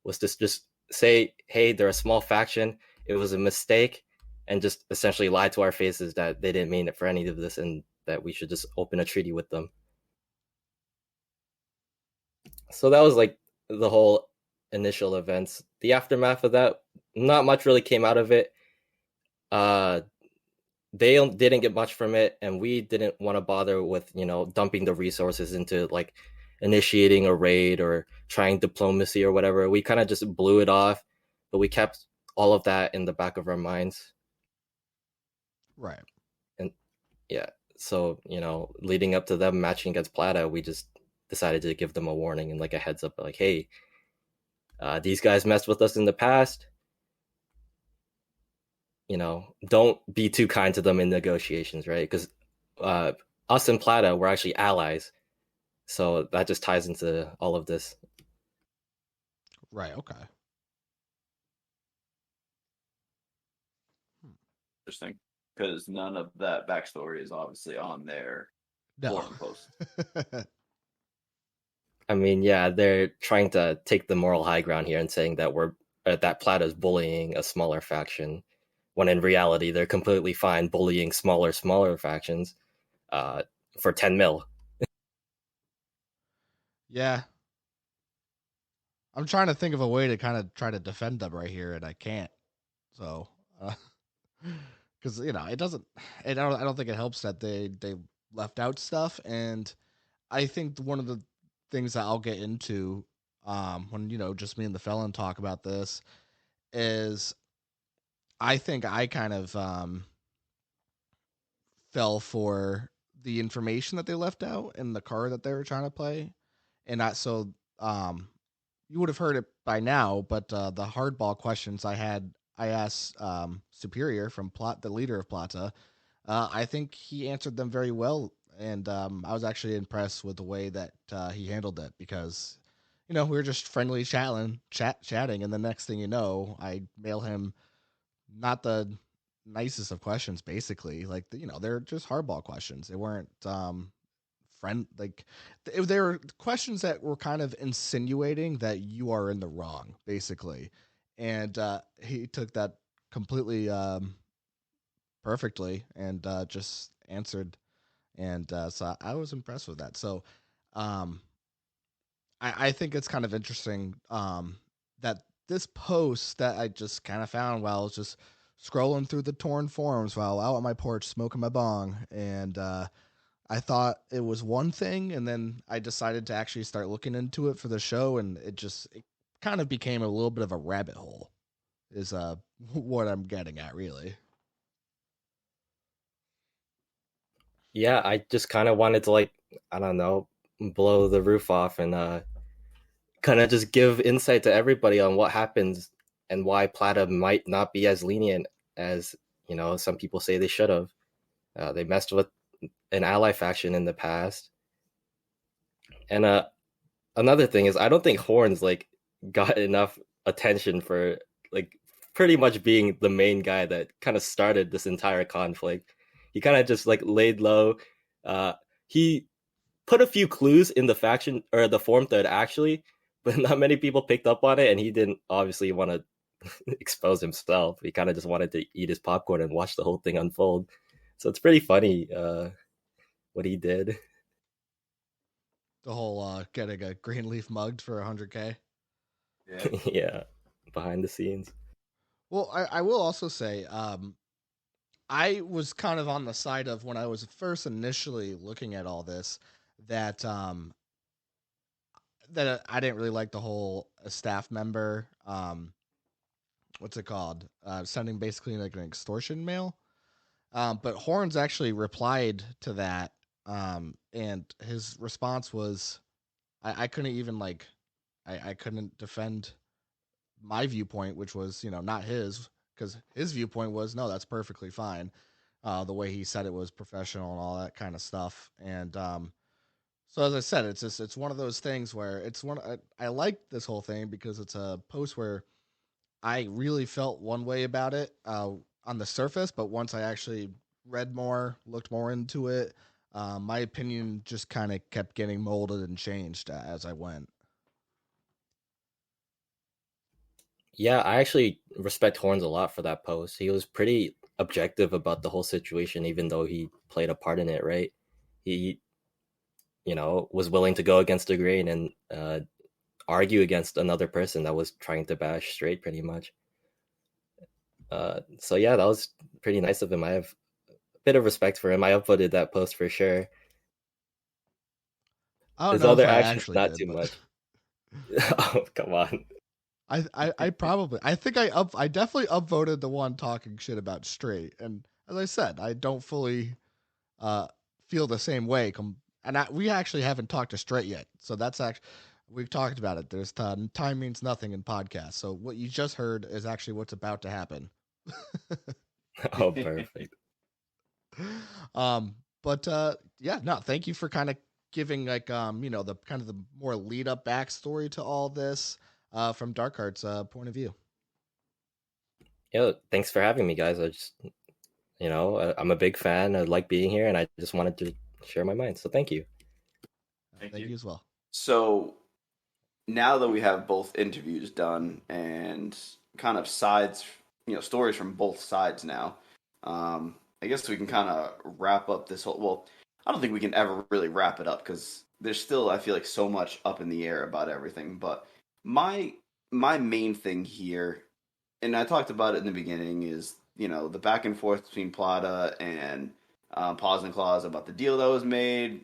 was to just say, hey, they're a small faction. It was a mistake, and just essentially lie to our faces that they didn't mean it for any of this and that we should just open a treaty with them. So that was like the whole initial events. The aftermath of that, not much really came out of it. They didn't get much from it, and we didn't want to bother with, dumping the resources into like initiating a raid or trying diplomacy or whatever. We kind of just blew it off, but we kept all of that in the back of our minds. Right. And yeah, so leading up to them matching against Plata, we just decided to give them a warning and like a heads up, like, hey, these guys messed with us in the past. Don't be too kind to them in negotiations, right? Because us and Plata were actually allies, so that just ties into all of this. Right. Okay. Interesting, because none of that backstory is obviously on their No. forum post. I mean, yeah, they're trying to take the moral high ground here and saying that that Plata's bullying a smaller faction, when in reality they're completely fine bullying smaller factions for 10 mil. Yeah. I'm trying to think of a way to kind of try to defend them right here, and I can't. So, because it doesn't. I don't think it helps that they left out stuff, and I think one of the things that I'll get into, when just me and the felon talk about this, is I think I kind of fell for the information that they left out in the card that they were trying to play, and that so you would have heard it by now, but the hardball questions I asked Superior from the leader of Plata. I think he answered them very well, and I was actually impressed with the way that he handled it because, we were just friendly chatting, and the next thing you know, I mail him not the nicest of questions, basically. Like, they're just hardball questions. They weren't like they were questions that were kind of insinuating that you are in the wrong, basically, and he took that completely perfectly and just answered, and so I was impressed with that. So um, I think it's kind of interesting that this post that I just kind of found while I was just scrolling through the torn forums while out on my porch smoking my bong, and I thought it was one thing, and then I decided to actually start looking into it for the show, and it kind of became a little bit of a rabbit hole. Is what I'm getting at, really. Yeah, I just kind of wanted to, like, I don't know, blow the roof off and kind of just give insight to everybody on what happens and why Plata might not be as lenient as some people say they should have. They messed with an ally faction in the past, and another thing is I don't think Horns like got enough attention for like pretty much being the main guy that kind of started this entire conflict. He kind of just like laid low. He put a few clues in the faction or the forum thread actually, but not many people picked up on it, and he didn't obviously want to expose himself. He kind of just wanted to eat his popcorn and watch the whole thing unfold. So it's pretty funny what he did. The whole getting a green leaf mugged for 100K. Yeah. Yeah, behind the scenes. Well, I will also say, I was kind of on the side of when I was first initially looking at all this that that I didn't really like the whole staff member what's it called sending basically like an extortion mail. But Horns actually replied to that, and his response was, I couldn't even like, I couldn't defend my viewpoint, which was not his, because his viewpoint was no, that's perfectly fine. The way he said it was professional and all that kind of stuff, and so as I said, it's one of those things where I like this whole thing because it's a post where I really felt one way about it on the surface, but once I actually read more, looked more into it, my opinion just kind of kept getting molded and changed as I went. Yeah, I actually respect Horns a lot for that post. He was pretty objective about the whole situation, even though he played a part in it, right? He, was willing to go against the grain and argue against another person that was trying to bash straight, pretty much. So yeah, that was pretty nice of him. I have a bit of respect for him. I upvoted that post for sure. I don't His know if other I actions, actually not did, too but much. Oh, come on. I probably I definitely upvoted the one talking shit about straight, and as I said, I don't fully uh feel the same way. We actually haven't talked to straight yet, so that's actually we've talked about it. There's time means nothing in podcasts, so what you just heard is actually what's about to happen. Oh, perfect. um, but yeah, no, thank you for kind of giving like the kind of the more lead up backstory to all this from Dark Heart's point of view. Yeah, thanks for having me, guys. I'm a big fan. I like being here, and I just wanted to share my mind. So thank you. Thank you as well. So now that we have both interviews done and kind of sides, stories from both sides now, I guess we can kind of wrap up this whole. Well, I don't think we can ever really wrap it up because there's still, I feel like, so much up in the air about everything. But my my main thing here, and I talked about it in the beginning, is the back and forth between Plata and Pawz and Clawz about the deal that was made.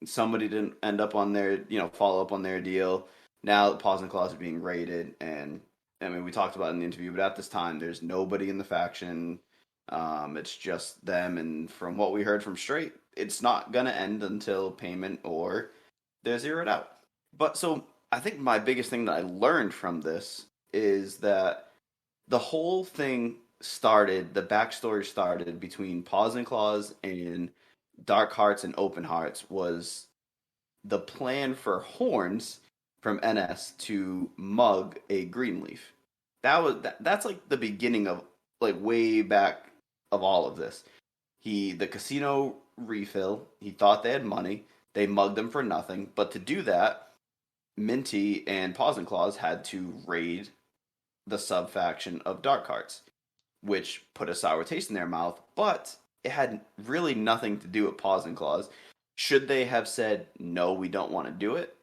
Somebody didn't end up on their follow up on their deal. Now Pawz and Clawz are being raided, and I mean we talked about it in the interview, but at this time there's nobody in the faction. It's just them, and from what we heard from Straight, it's not gonna end until payment or they're zeroed out. But so I think my biggest thing that I learned from this is that the whole thing started, the backstory started between Pawz and Clawz and Dark Hearts and Open Hearts was the plan for Horns from NS to mug a Greenleaf. That's like the beginning of like way back of all of this. The casino refill, he thought they had money. They mugged them for nothing, but to do that, Minty and Pawz and Clawz had to raid the sub faction of Dark Hearts, which put a sour taste in their mouth, but it had really nothing to do with Pawz and Clawz. Should they have said, no, we don't want to do it?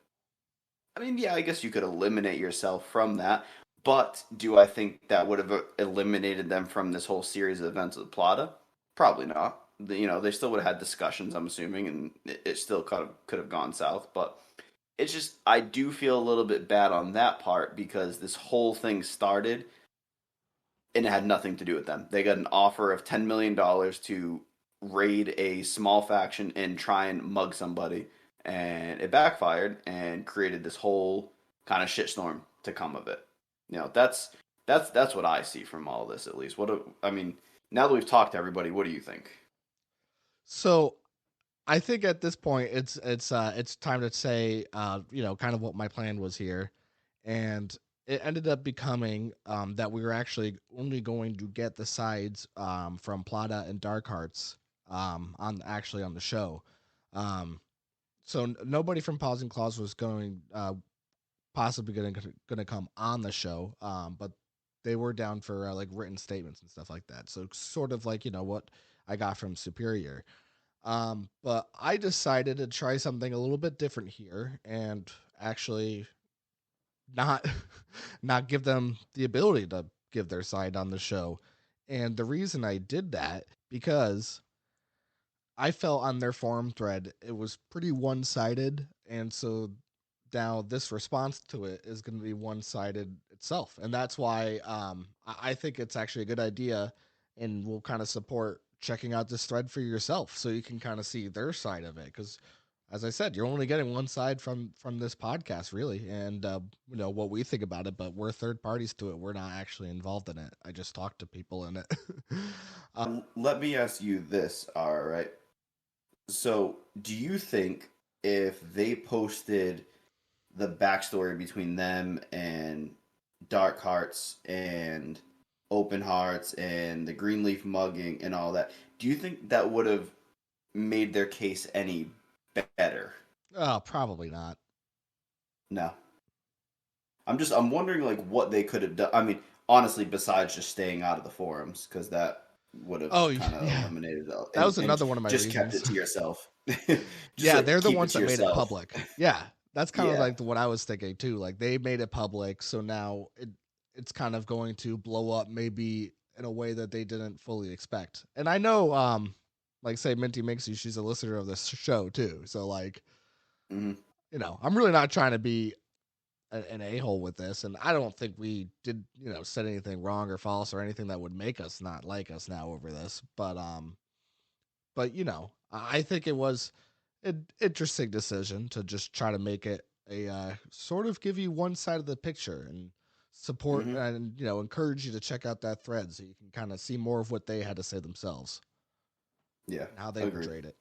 I mean, yeah, I guess you could eliminate yourself from that, but do I think that would have eliminated them from this whole series of events with Plata? Probably not. They still would have had discussions, I'm assuming, and it still could have gone south, but it's just, I do feel a little bit bad on that part because this whole thing started and it had nothing to do with them. They got an offer of $10 million to raid a small faction and try and mug somebody, and it backfired and created this whole kind of shitstorm to come of it. That's what I see from all this, at least. I mean, now that we've talked to everybody, what do you think? So I think at this point it's time to say kind of what my plan was here, and it ended up becoming that we were actually only going to get the sides from Plata and Dark Hearts on the show. Um, so nobody from Pawz and Clawz was going possibly going to come on the show, but they were down for like written statements and stuff like that. So sort of like what I got from Superior. But I decided to try something a little bit different here and actually not not give them the ability to give their side on the show. And the reason I did that because I felt on their forum thread it was pretty one-sided, and so now this response to it is going to be one-sided itself, and that's why I think it's actually a good idea, and we'll kind of support checking out this thread for yourself so you can kind of see their side of it because as I said, you're only getting one side from this podcast, really, and what we think about it. But we're third parties to it. We're not actually involved in it. I just talk to people in it. Let me ask you this, all right? So, do you think if they posted the backstory between them and Dark Hearts and Open Hearts and the Greenleaf mugging and all that, do you think that would have made their case any better? Oh, probably not. No. I'm wondering like what they could have done. I mean, honestly, besides just staying out of the forums, because that would have kind of eliminated it. That was another one of my just reasons. kept it to yourself. Yeah, they're the ones that made it public. Yeah, that's kind of like what I was thinking too. Like they made it public, so now it's kind of going to blow up maybe in a way that they didn't fully expect. And I know, like say Minty Minxie, she's a listener of this show too. So like, I'm really not trying to be an a-hole with this, and I don't think we did, said anything wrong or false or anything that would make us not like us now over this. But I think it was an interesting decision to just try to make it a sort of give you one side of the picture and support Mm-hmm. and encourage you to check out that thread so you can kind of see more of what they had to say themselves Yeah, and how they agree. portrayed it.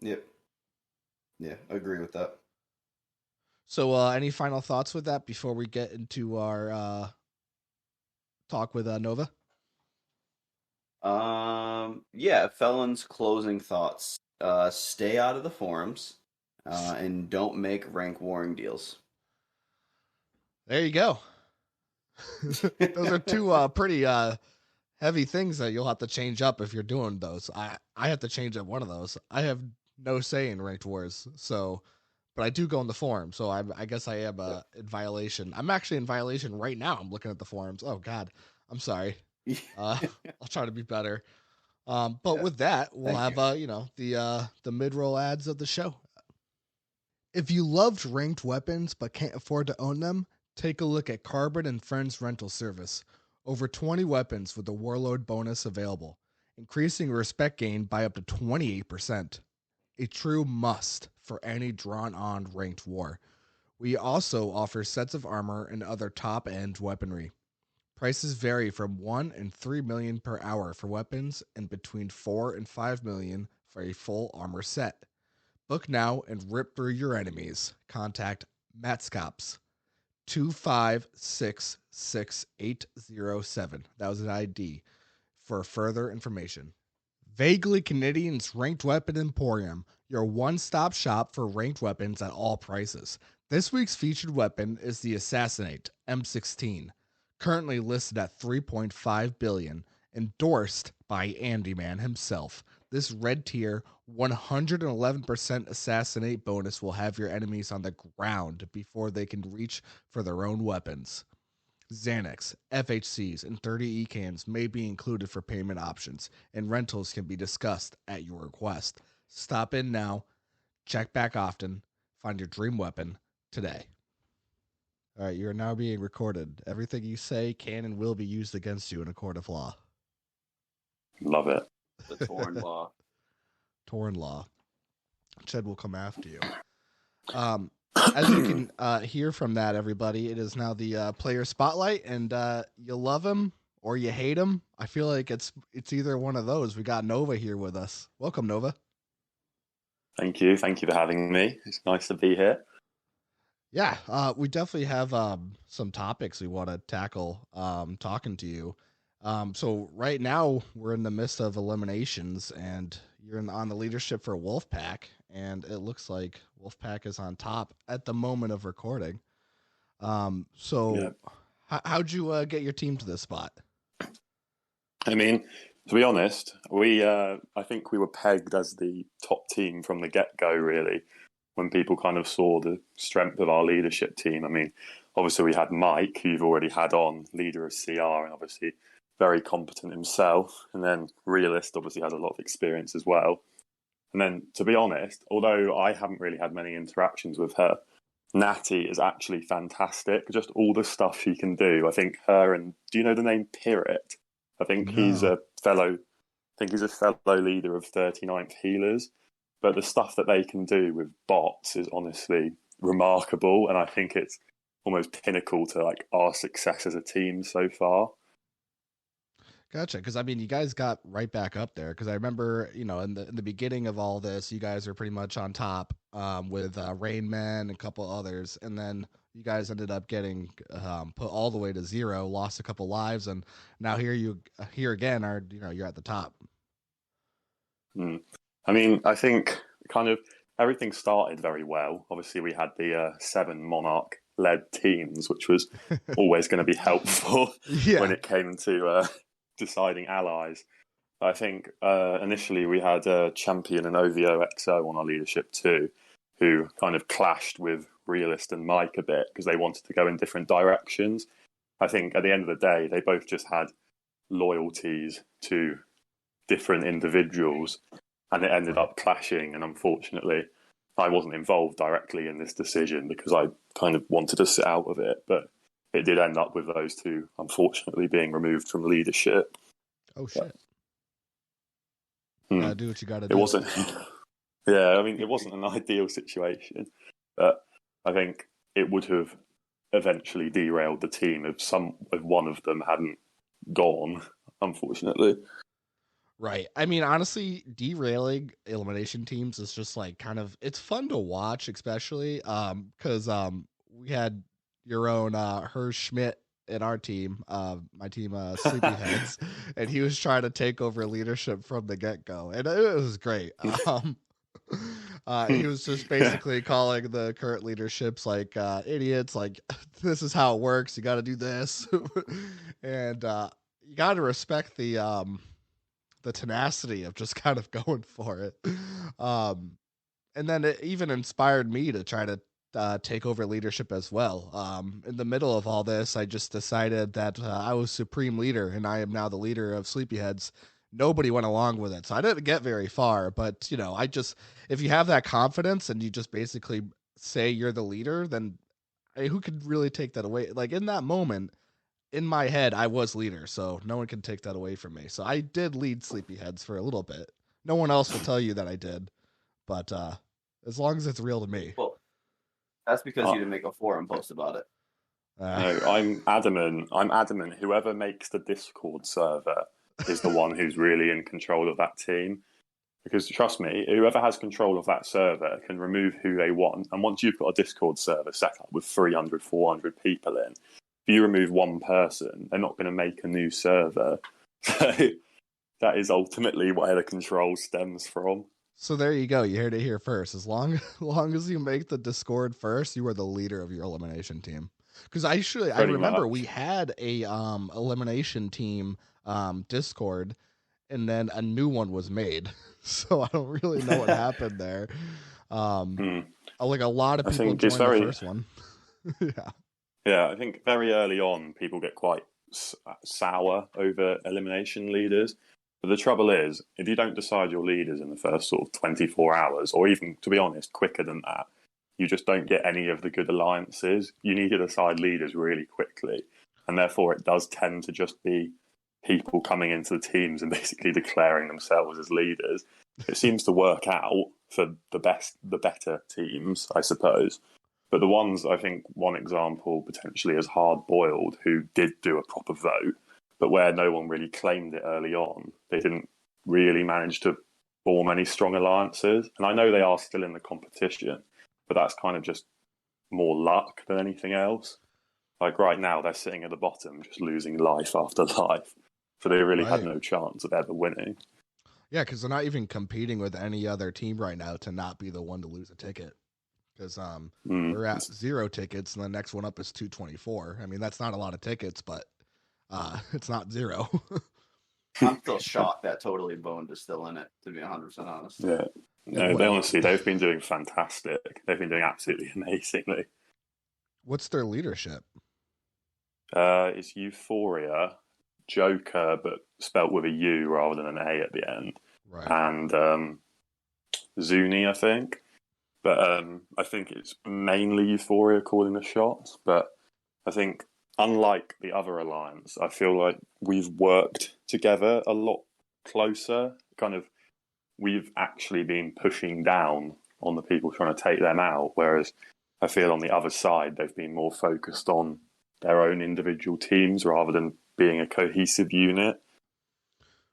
Yep. Yeah, agree with that. So, any final thoughts with that before we get into our talk with Nova? Yeah, Felon's closing thoughts. Stay out of the forums, and don't make rank warring deals. There you go. Those are two pretty heavy things that you'll have to change up if you're doing those. I have to change up one of those. I have no say in ranked wars, so but I do go in the forum, so I guess I am in violation. I'm actually in violation right now. I'm looking at the forums. Oh God, I'm sorry. I'll try to be better. But Yeah. with that, we'll Thank have the mid-roll ads of the show. If you loved ranked weapons but can't afford to own them, take a look at Carbon and Friends rental service. Over 20 weapons with the Warlord bonus available, increasing respect gain by up to 28%. A true must for any drawn-on ranked war. We also offer sets of armor and other top-end weaponry. Prices vary from 1 and 3 million per hour for weapons and between 4 and 5 million for a full armor set. Book now and rip through your enemies. Contact Matscops 2566807. That was an ID for further information. Vaguely Canadian's Ranked Weapon Emporium, your one-stop shop for ranked weapons at all prices. This week's featured weapon is the Assassinate M16, currently listed at $3.5 billion, endorsed by Andy Man himself. This red tier 111% assassinate bonus will have your enemies on the ground before they can reach for their own weapons. Xanax, FHCs, and 30 ECANs may be included for payment options, and rentals can be discussed at your request. Stop in now, check back often, find your dream weapon today. All right, you are now being recorded. Everything you say can and will be used against you in a court of law. Love it. The Torn Law. Torn law. Ched will come after you. As you can hear from that, everybody, it is now the player spotlight, and you love him or you hate him. I feel like it's either one of those. We got Nova here with us. Welcome, Nova. Thank you. Thank you for having me. It's nice to be here. Yeah, we definitely have some topics we want to tackle talking to you. So right now we're in the midst of eliminations, and you're on the leadership for Wolfpack, and it looks like Wolfpack is on top at the moment of recording. So how'd you get your team to this spot? I mean, to be honest, I think we were pegged as the top team from the get-go, really, when people kind of saw the strength of our leadership team. I mean, obviously we had Mike, who you've already had on, leader of CR, and obviously very competent himself. And then Realist obviously has a lot of experience as well. And then, to be honest, although I haven't really had many interactions with her, Natty is actually fantastic. Just all the stuff she can do. I think her and, do you know the name Pirate? I think he's a fellow leader of 39th Healers. But the stuff that they can do with bots is honestly remarkable, and I think it's almost pinnacle to like our success as a team so far. Gotcha. Because I mean, you guys got right back up there. Because I remember, in the beginning of all this, you guys were pretty much on top with Rain Man and a couple others, and then you guys ended up getting put all the way to 0, lost a couple lives, and now here again are you're at the top. I mean, I think kind of everything started very well. Obviously, we had the 7 Monarch-led teams, which was always going to be helpful when it came to deciding allies. I think initially we had Champion and OVO XO on our leadership too, who kind of clashed with Realist and Mike a bit because they wanted to go in different directions. I think at the end of the day, they both just had loyalties to different individuals, and it ended up clashing. And unfortunately, I wasn't involved directly in this decision because I kind of wanted to sit out of it, but it did end up with those two, unfortunately, being removed from leadership. Oh shit! But, Gotta do what you gotta it do. wasn't. Yeah, I mean, it wasn't an ideal situation, but I think it would have eventually derailed the team if one of them hadn't gone. Unfortunately. Right. I mean, honestly, derailing elimination teams is just like kind of it's fun to watch, especially because we had your own Herr Schmidt in our team, my team Sleepyheads, and he was trying to take over leadership from the get-go. And it was great. He was just basically calling the current leaderships like idiots, like this is how it works, you gotta do this. And you gotta respect the tenacity of just kind of going for it. And then it even inspired me to try to take over leadership as well. In the middle of all this, I just decided that I was supreme leader and I am now the leader of Sleepyheads. Nobody went along with it. So I didn't get very far, but if you have that confidence and you just basically say you're the leader, then who could really take that away? Like in that moment, in my head, I was leader, so no one can take that away from me. So I did lead Sleepyheads for a little bit. No one else will tell you that I did, but as long as it's real to me. Well, that's because you didn't make a forum post about it. No, I'm adamant. Whoever makes the Discord server is the one who's really in control of that team. Because trust me, whoever has control of that server can remove who they want. And once you've got a Discord server set up with 300, 400 people in, if you remove one person, they're not going to make a new server. So that is ultimately where the control stems from. So there you go. You heard it here first. As long as you make the Discord first, you are the leader of your elimination team. Because I remember we had a elimination team Discord, and then a new one was made. So I don't really know what happened there. Like a lot of people joined the first one. Yeah. Yeah, I think very early on, people get quite sour over elimination leaders. But the trouble is, if you don't decide your leaders in the first sort of 24 hours, or even, to be honest, quicker than that, you just don't get any of the good alliances. You need to decide leaders really quickly. And therefore, it does tend to just be people coming into the teams and basically declaring themselves as leaders. It seems to work out for the better teams, I suppose. But the ones, I think, one example potentially is Hard Boiled, who did do a proper vote, but where no one really claimed it early on, they didn't really manage to form any strong alliances. And I know they are still in the competition, but that's kind of just more luck than anything else. Like right now, they're sitting at the bottom, just losing life after life. So they really had no chance of ever winning. Yeah, because they're not even competing with any other team right now to not be the one to lose a ticket. Because we're at 0 tickets, and the next one up is 224. I mean, that's not a lot of tickets, but it's not 0. I'm still shocked that Totally Boned is still in it, to be 100% honest. Yeah. No, they've been doing fantastic. They've been doing absolutely amazingly. What's their leadership? It's Euphoria, Joker, but spelt with a U rather than an A at the end. Right. And Zuni, I think. But I think it's mainly Euphoria calling the shots. But I think, unlike the other alliance, I feel like we've worked together a lot closer. Kind of, we've actually been pushing down on the people trying to take them out. Whereas I feel on the other side, they've been more focused on their own individual teams rather than being a cohesive unit.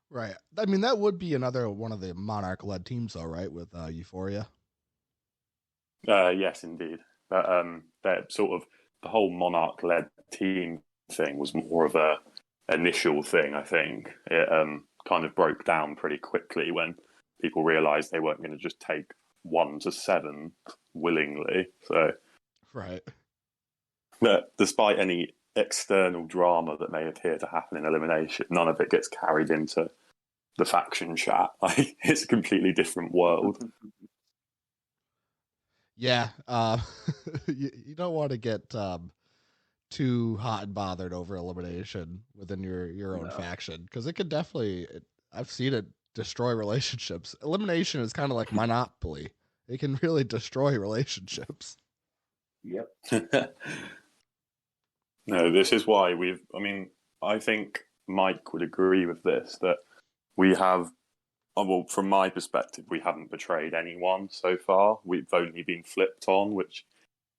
Right. I mean, that would be another one of the Monarch-led teams, though, right? With Euphoria. Yes, indeed. But that sort of the whole Monarch-led team thing was more of a initial thing. I think it kind of broke down pretty quickly when people realised they weren't going to just take 1 to 7 willingly. So, right. But despite any external drama that may appear to happen in elimination, none of it gets carried into the faction chat. It's a completely different world. Yeah, you don't want to get too hot and bothered over elimination within your own faction, because it could definitely. I've seen it destroy relationships. Elimination is kind of like Monopoly. It can really destroy relationships. Yep. No, this is why I think Mike would agree with this, that we have, well, from my perspective, we haven't betrayed anyone so far. We've only been flipped on, which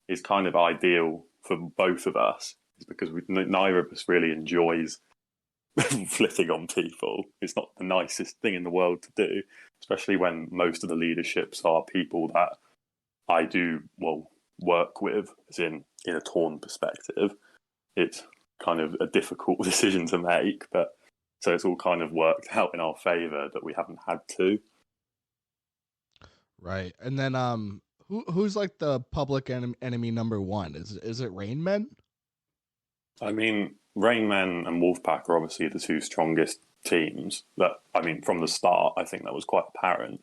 is kind of ideal for both of us, is because neither of us really enjoys flitting on people. It's not the nicest thing in the world to do, especially when most of the leaderships are people that I do, well, work with, as in a Torn perspective. It's kind of a difficult decision to make, but so it's all kind of worked out in our favour that we haven't had to. Right. And then who's like the public enemy number one? Is it Rain Men? I mean, Rain Men and Wolfpack are obviously the two strongest teams. From the start, I think that was quite apparent.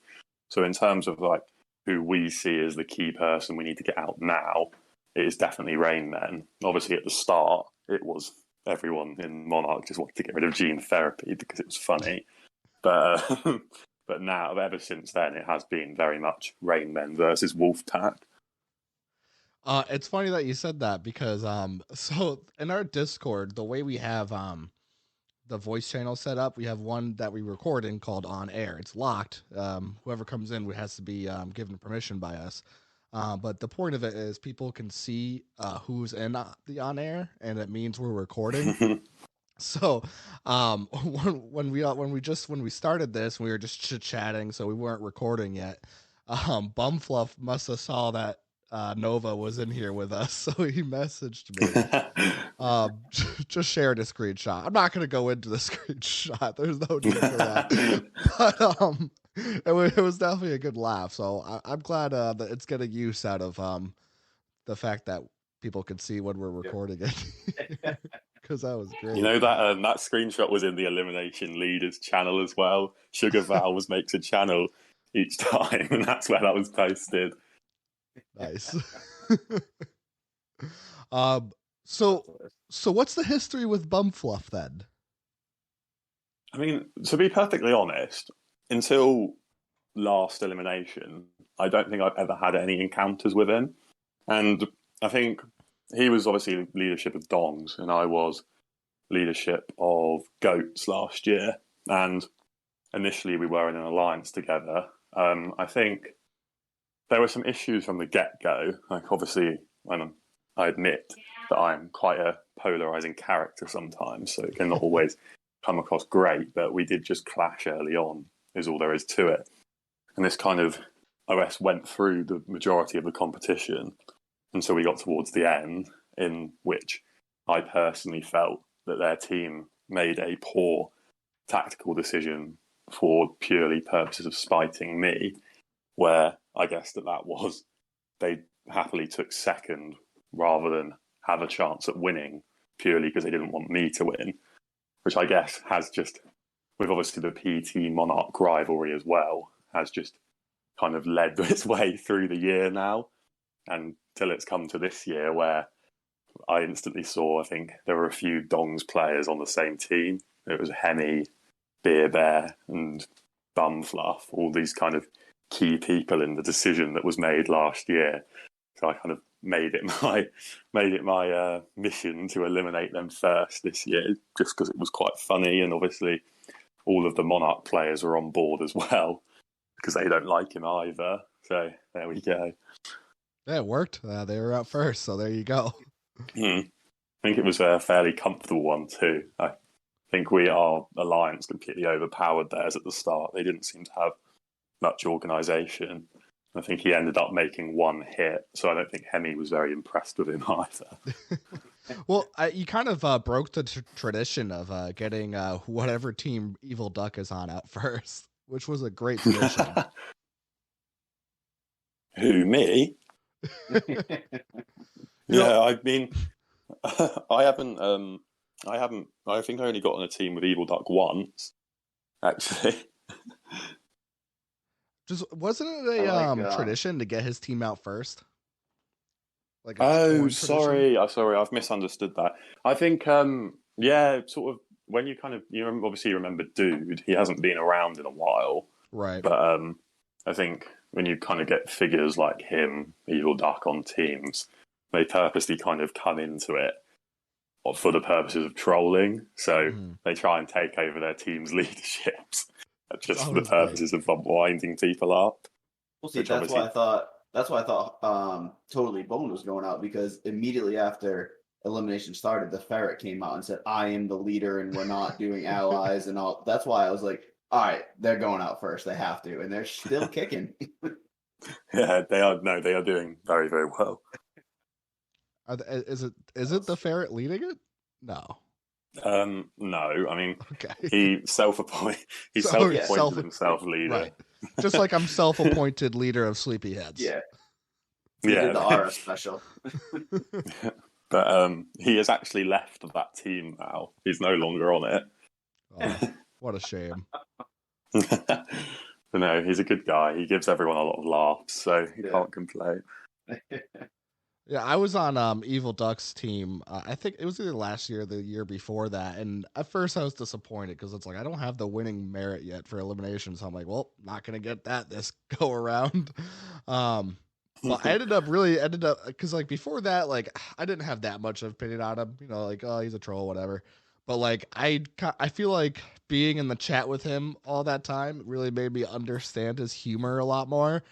So in terms of like who we see as the key person we need to get out now, it is definitely Rain Men. Obviously, at the start, it was everyone in Monarch just wanted to get rid of gene therapy because it was funny. But but now, ever since then, it has been very much Rain Men versus Wolfpack. It's funny that you said that because so in our Discord, the way we have the voice channel set up, we have one that we record in called On Air. It's locked. Whoever comes in has to be given permission by us. But the point of it is people can see who's in the On Air, and it means we're recording. So when we started this, we were just chit chatting, so we weren't recording yet. Bumfluff must have saw that Nova was in here with us, so he messaged me. Just shared a screenshot. I'm not going to go into the screenshot. There's no need for that. But it was definitely a good laugh. So I'm glad that it's getting use out of the fact that people can see when we're recording it. Because that was great. You know that that screenshot was in the Elimination Leaders channel as well. Sugar Valves makes a channel each time, and that's where that was posted. Nice. So what's the history with Bumfluff then? I mean, to be perfectly honest, until last elimination, I don't think I've ever had any encounters with him. And I think he was obviously leadership of Dongs, and I was leadership of Goats last year. And initially we were in an alliance together. I think there were some issues from the get-go. Like, obviously, I admit that I'm quite a polarizing character sometimes, so it can not always come across great, but we did just clash early on, is all there is to it. And this kind of OS went through the majority of the competition, and so we got towards the end, in which I personally felt that their team made a poor tactical decision for purely purposes of spiting me, where I guess that was they happily took second rather than have a chance at winning purely because they didn't want me to win, which I guess has just, with obviously the PT Monarch rivalry as well, has just kind of led its way through the year now, and till it's come to this year where I instantly saw, I think there were a few Dongs players on the same team. It was Hemi, Beer Bear, and Bumfluff, all these kind of key people in the decision that was made last year. So I kind of made it my mission to eliminate them first this year, just because it was quite funny, and obviously all of the Monarch players were on board as well because they don't like him either. So there we go. Yeah, it worked. They were out first, so there you go. I think it was a fairly comfortable one too. I think our alliance completely overpowered theirs at the start. They didn't seem to have much organisation. I think he ended up making one hit, so I don't think Hemi was very impressed with him either. Well, you kind of broke the tradition of getting whatever team Evil Duck is on out first, which was a great tradition. Who, me? Yeah, I mean, I think I only got on a team with Evil Duck once, actually. Just wasn't it a tradition to get his team out first? Like sorry, I've misunderstood that. I think, sort of when you obviously remember Dude, he hasn't been around in a while, right? But I think when you kind of get figures like him, Evil Duck on teams, they purposely kind of come into it for the purposes of trolling. So they try and take over their team's leaderships just for the purposes of winding people up. Well, see, that's why I thought. That's why I thought Totally Boned was going out, because immediately after elimination started, the ferret came out and said, "I am the leader, and we're not doing allies and all." That's why I was like, "All right, they're going out first. They have to," and they're still kicking. Yeah, they are. No, they are doing very, very well. Is it the ferret leading it? No. No. I mean, okay. He self-appointed himself leader. Right. Just like I'm self-appointed leader of Sleepyheads. Yeah. Yeah. Did the Aura special. But he has actually left that team now. He's no longer on it. Oh, what a shame. But no, he's a good guy. He gives everyone a lot of laughs, so he can't complain. Yeah, I was on Evil Duck's team. I think it was either last year or the year before that. And at first I was disappointed because it's like, I don't have the winning merit yet for elimination. So I'm like, well, not going to get that this go around. Well, I ended up because like before that, like I didn't have that much of opinion on him, you know, like, oh, he's a troll, whatever. But like, I feel like being in the chat with him all that time really made me understand his humor a lot more.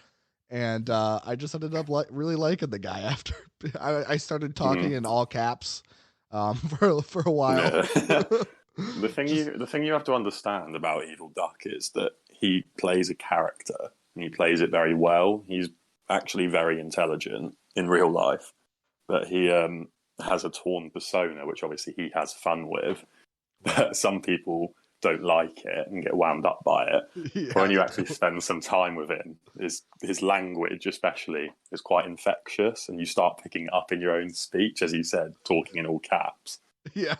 And I just ended up really liking the guy after I started talking in all caps for a while. Yeah. The thing you have to understand about Evil Duck is that he plays a character and he plays it very well. He's actually very intelligent in real life, but he has a torn persona, which obviously he has fun with. But some people don't like it and get wound up by it. Yeah. But when you actually spend some time with him, his language especially is quite infectious, and you start picking it up in your own speech, as you said, talking in all caps. Yeah.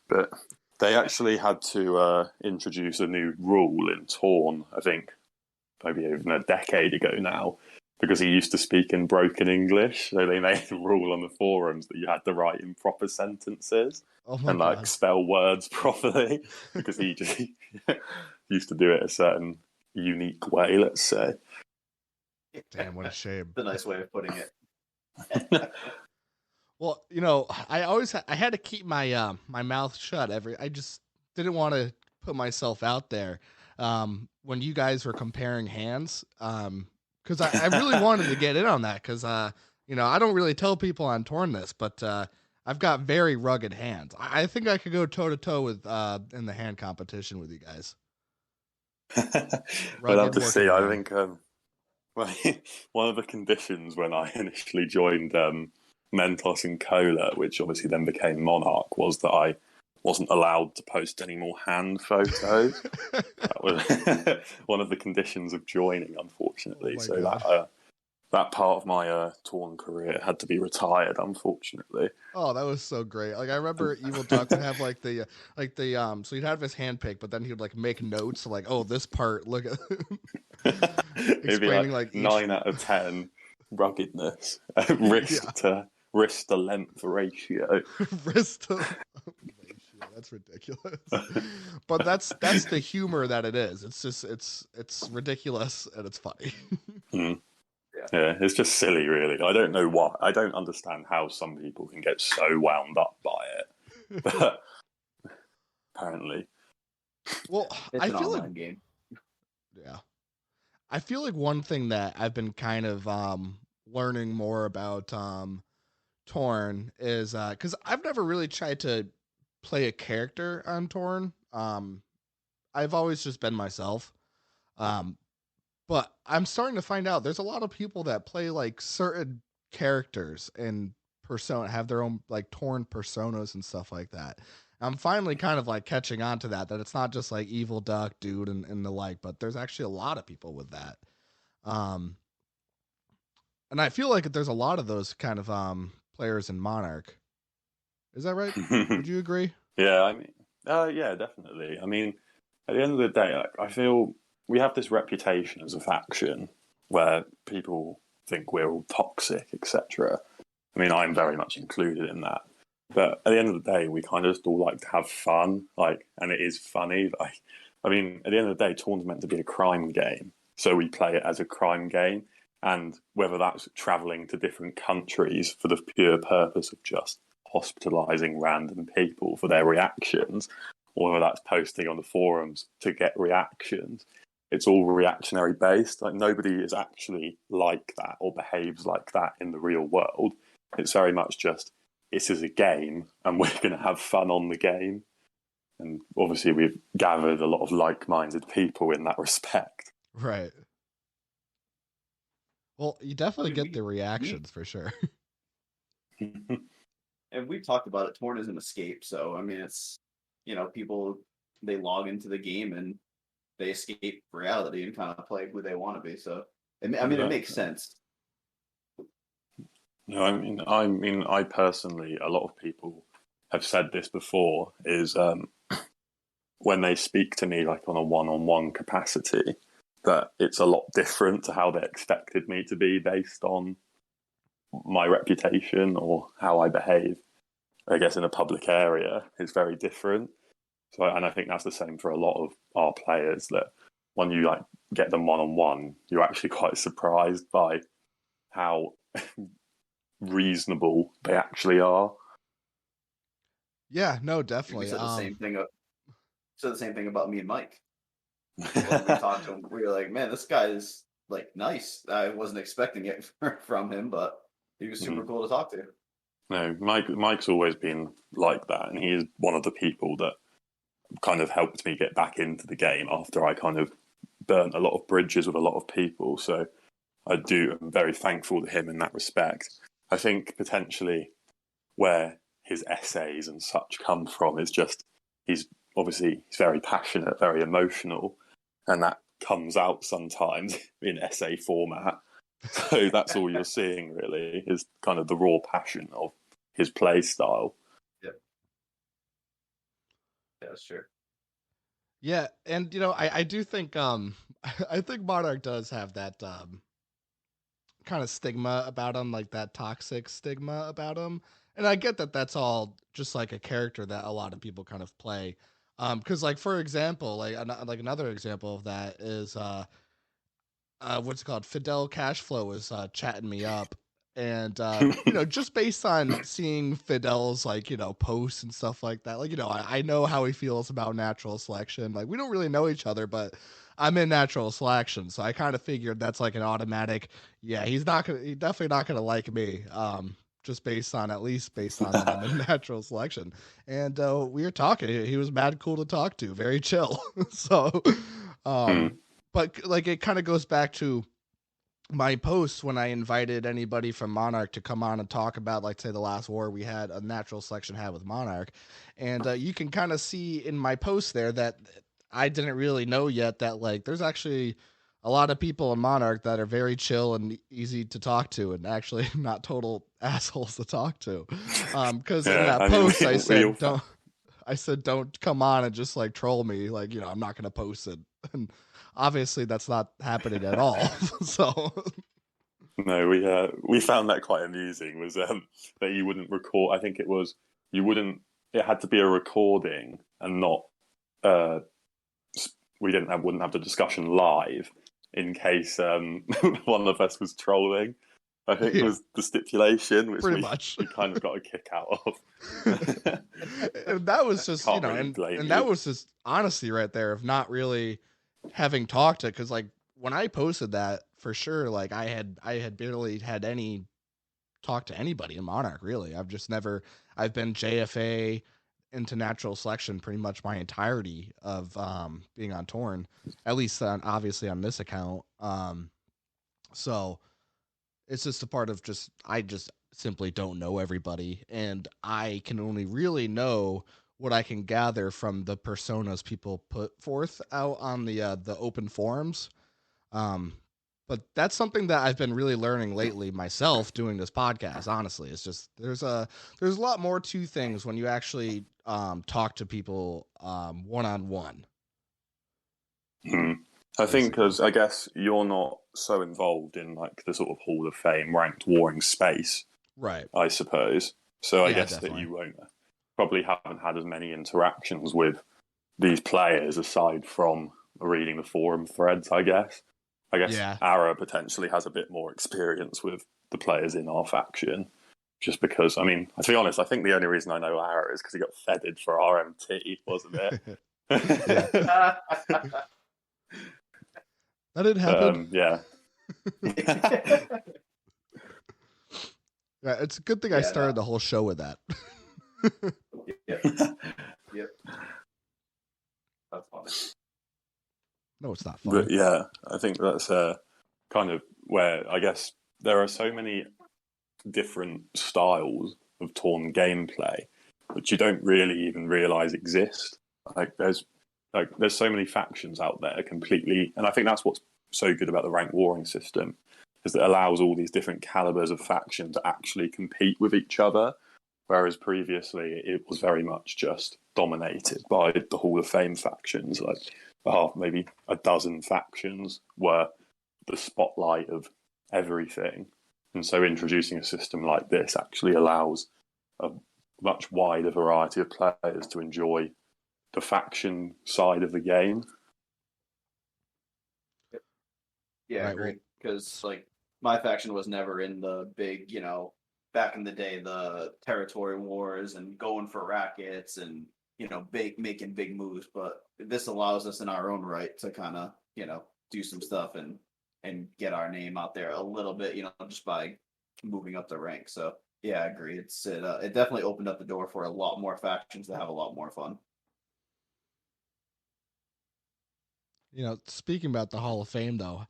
But they actually had to introduce a new rule in Torn, I think, maybe even a decade ago now, because he used to speak in broken English. So they made a rule on the forums that you had to write in proper sentences and like spell words properly, because he just used to do it a certain unique way, let's say. Damn, what a shame. That's a nice way of putting it. Well, you know, I had to keep my my mouth shut. I just didn't want to put myself out there when you guys were comparing hands. Because I really wanted to get in on that, because you know, I don't really tell people on Torn this, but I've got very rugged hands. I think I could go toe to toe with in the hand competition with you guys. I'd love to see. I think one of the conditions when I initially joined Mentos and Cola, which obviously then became Monarch, was that I wasn't allowed to post any more hand photos. That was one of the conditions of joining, unfortunately. Oh so that part of my Torn career had to be retired, unfortunately. Oh, that was so great. Like, I remember Evil Duck would have like the so he'd have his hand picked, but then he would like make notes like, oh, this part, look at explaining like 9 out of 10 ruggedness, wrist to length ratio. Wrist to That's ridiculous. But that's the humor that it is. It's just it's ridiculous and it's funny. Yeah, it's just silly, really. I don't know why. I don't understand how some people can get so wound up by it. But apparently. Well, it's an online game. Yeah. I feel like one thing that I've been kind of learning more about Torn is because I've never really tried to play a character on Torn. I've always just been myself. But I'm starting to find out there's a lot of people that play like certain characters and have their own like Torn personas and stuff like that. I'm finally kind of like catching on to that it's not just like Evil Duck, Dude, and the like, but there's actually a lot of people with that. And I feel like there's a lot of those kind of players in Monarch. Is that right? Would you agree? Yeah, I mean, yeah, definitely. I mean, at the end of the day, I feel we have this reputation as a faction where people think we're all toxic, etc. I mean, I'm very much included in that. But at the end of the day, we kind of just all like to have fun, and it is funny. I mean, at the end of the day, Torn's meant to be a crime game. so we play it as a crime game. And whether that's traveling to different countries for the pure purpose of just hospitalizing random people for their reactions, or whether that's posting on the forums to get reactions, it's all reactionary based. Like, nobody is actually like that or behaves like that in the real world. It's very much just, this is a game and we're going to have fun on the game. And obviously we've gathered a lot of like-minded people in that respect. Right. Well, you definitely get the reactions for sure. And we've talked about it. Torn is an escape. So, I mean, it's, people, they log into the game and they escape reality and kind of play who they want to be. So, I mean, it makes sense. No, I mean, I personally, a lot of people have said this before, is when they speak to me like on a one-on-one capacity, that it's a lot different to how they expected me to be based on my reputation or how I behave. I guess in a public area, it's very different. So, and I think that's the same for a lot of our players, that when you like get them one-on-one, you're actually quite surprised by how reasonable they actually are. Yeah, no, definitely. We said the same thing. Said the same thing about me and Mike. When we talked to him, we were like, "Man, this guy is like nice. I wasn't expecting it from him, but he was super cool to talk to." No, Mike's always been like that, and he is one of the people that kind of helped me get back into the game after I kind of burnt a lot of bridges with a lot of people. So I'm very thankful to him in that respect. I think potentially where his essays and such come from is just he's very passionate, very emotional, and that comes out sometimes in essay format. So that's all you're seeing, really, is kind of the raw passion of his play style. Yeah, that's true. Yeah, and I do think I think Monarch does have that kind of stigma about him, like that toxic stigma about him. And I get that that's all just like a character that a lot of people kind of play. Because like for example, like another example of that is what's it called? Fidel Cashflow was chatting me up, and just based on seeing Fidel's like posts and stuff like that, like I know how he feels about natural selection. Like we don't really know each other, but I'm in natural selection, so I kind of figured that's like an automatic. Yeah, he's definitely not gonna like me. Just based on that I'm in natural selection, and we were talking. He was mad cool to talk to, very chill. So, but like it kind of goes back to my posts when I invited anybody from Monarch to come on and talk about, like, say, the last war we had, a natural selection had with Monarch. And you can kind of see in my post there that I didn't really know yet that, like, there's actually a lot of people in Monarch that are very chill and easy to talk to and actually not total assholes to talk to. Because in that post, I said, don't come on and just like troll me. Like, I'm not going to post it. And obviously that's not happening at all. So no, we found that quite amusing, was that you wouldn't record. I think it had to be a recording and not wouldn't have the discussion live in case one of us was trolling. I think it was the stipulation, which we kind of got a kick out of. And that was just, and that was just honesty right there of not really having talked to, because like when I posted that, for sure, like I had barely had any talk to anybody in Monarch, really. I've been JFA into natural selection pretty much my entirety of being on Torn, at least obviously on this account. So it's just a part of I just simply don't know everybody, and I can only really know what I can gather from the personas people put forth out on the open forums. But that's something that I've been really learning lately myself doing this podcast. Honestly, it's just there's a lot more to things when you actually talk to people one-on-one. I think because I guess you're not so involved in like the sort of Hall of Fame ranked warring space, right? I suppose. So I guess definitely. that you probably haven't had as many interactions with these players aside from reading the forum threads, I guess. I guess Yeah. Ara potentially has a bit more experience with the players in our faction. Just because, I mean, to be honest, I think the only reason I know Ara is because he got feathered for RMT, wasn't it? Yeah. That didn't happen. Yeah. Yeah, it's a good thing I started the whole show with that. Yep. Yep. That's funny. No, it's not funny. But yeah, I think that's kind of where I guess there are so many different styles of Torn gameplay which you don't really even realize exist. There's so many factions out there completely, and I think that's what's so good about the rank warring system, is that it allows all these different calibers of faction to actually compete with each other, whereas previously it was very much just dominated by the Hall of Fame factions. Maybe a dozen factions were the spotlight of everything. And so introducing a system like this actually allows a much wider variety of players to enjoy the faction side of the game. Yeah, I agree. Because my faction was never in the big, back in the day, the territory wars and going for rackets and making big moves. But this allows us in our own right to kind of do some stuff and get our name out there a little bit, just by moving up the rank. So yeah, I agree. It definitely opened up the door for a lot more factions to have a lot more fun. Speaking about the Hall of Fame, though,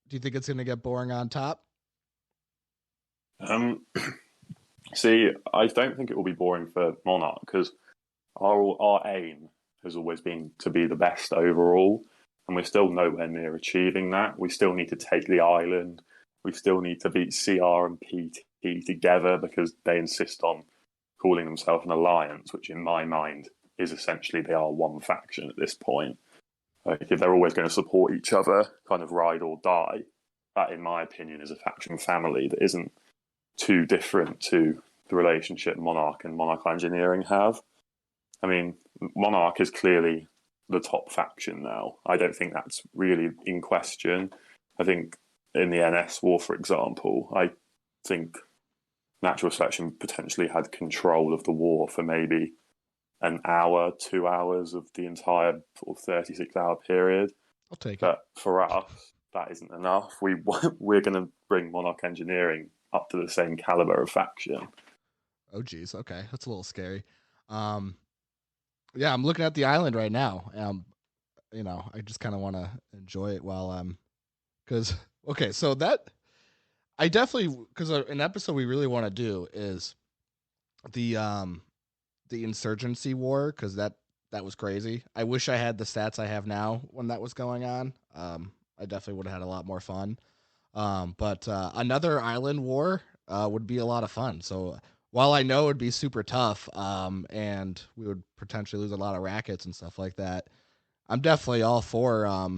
do you think it's going to get boring on top? See, I don't think it will be boring for Monarch, because our aim has always been to be the best overall, and we're still nowhere near achieving that. We still need to take the island. We still need to beat CR and PT together, because they insist on calling themselves an alliance, which in my mind is essentially they are one faction at this point. If they're always going to support each other, kind of ride or die, that, in my opinion, is a faction family that isn't too different to the relationship Monarch and Monarch Engineering have. I mean, Monarch is clearly the top faction now. I don't think that's really in question. I think in the NS war, for example, I think Natural Selection potentially had control of the war for maybe an hour, 2 hours of the entire sort of 36-hour period. I'll take it. But for us, that isn't enough. We're going to bring Monarch Engineering up to the same caliber of faction. Oh, geez. Okay. That's a little scary. Yeah, I'm looking at the island right now. I just kind of want to enjoy it while because I definitely, because an episode we really want to do is the insurgency war, because that was crazy. I wish I had the stats I have now when that was going on. I definitely would have had a lot more fun. But another island war would be a lot of fun. So while I know it'd be super tough, and we would potentially lose a lot of rackets and stuff like that, I'm definitely all for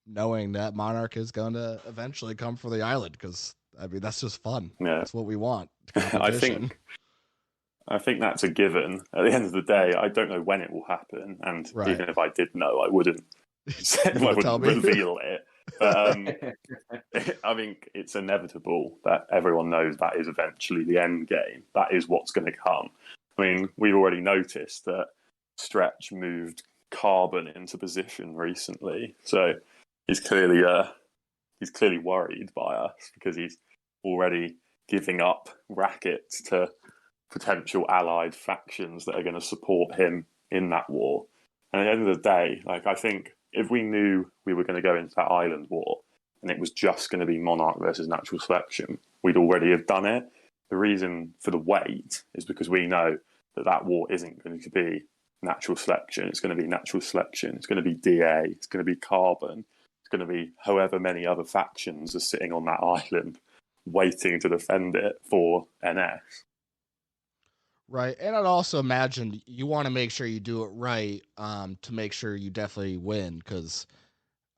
knowing that Monarch is going to eventually come for the island, because I mean that's just fun. Yeah. That's what we want. I think that's a given. At the end of the day, I don't know when it will happen, and even if I did know, I wouldn't reveal it. But I think it's inevitable that everyone knows that is eventually the end game. That is what's going to come. I mean, we've already noticed that Stretch moved Carbon into position recently, so he's clearly worried by us, because he's already giving up rackets to potential allied factions that are going to support him in that war. And at the end of the day, I think if we knew we were going to go into that island war and it was just going to be Monarch versus Natural Selection, we'd already have done it. The reason for the wait is because we know that war isn't going to be Natural Selection. It's going to be Natural Selection. It's going to be DA. It's going to be Carbon. It's going to be however many other factions are sitting on that island waiting to defend it for NS. Right. And I'd also imagine you want to make sure you do it right, to make sure you definitely win. Because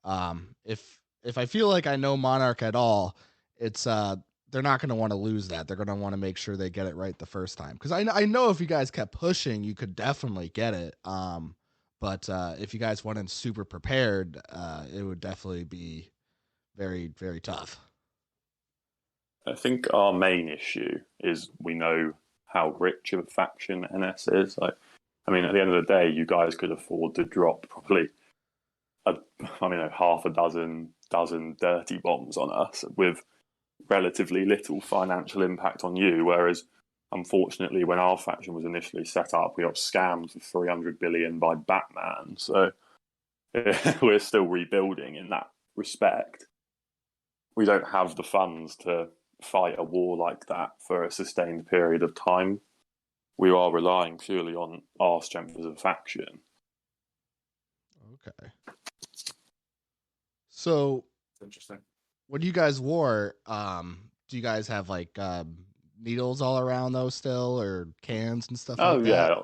if I feel like I know Monarch at all, it's they're not going to want to lose that. They're going to want to make sure they get it right the first time. Because I know if you guys kept pushing, you could definitely get it. But if you guys went in super prepared, it would definitely be very, very tough. I think our main issue is we know how rich of a faction NS is. Like, I mean, at the end of the day, you guys could afford to drop probably, half a dozen dirty bombs on us with relatively little financial impact on you. Whereas, unfortunately, when our faction was initially set up, we got scammed for 300 billion by Batman. So we're still rebuilding in that respect. We don't have the funds to fight a war like that for a sustained period of time. We are relying purely on our strength as a faction. Okay. So, Interesting. when you guys wore, do you guys have like needles all around though still, or cans and stuff like that? Yeah.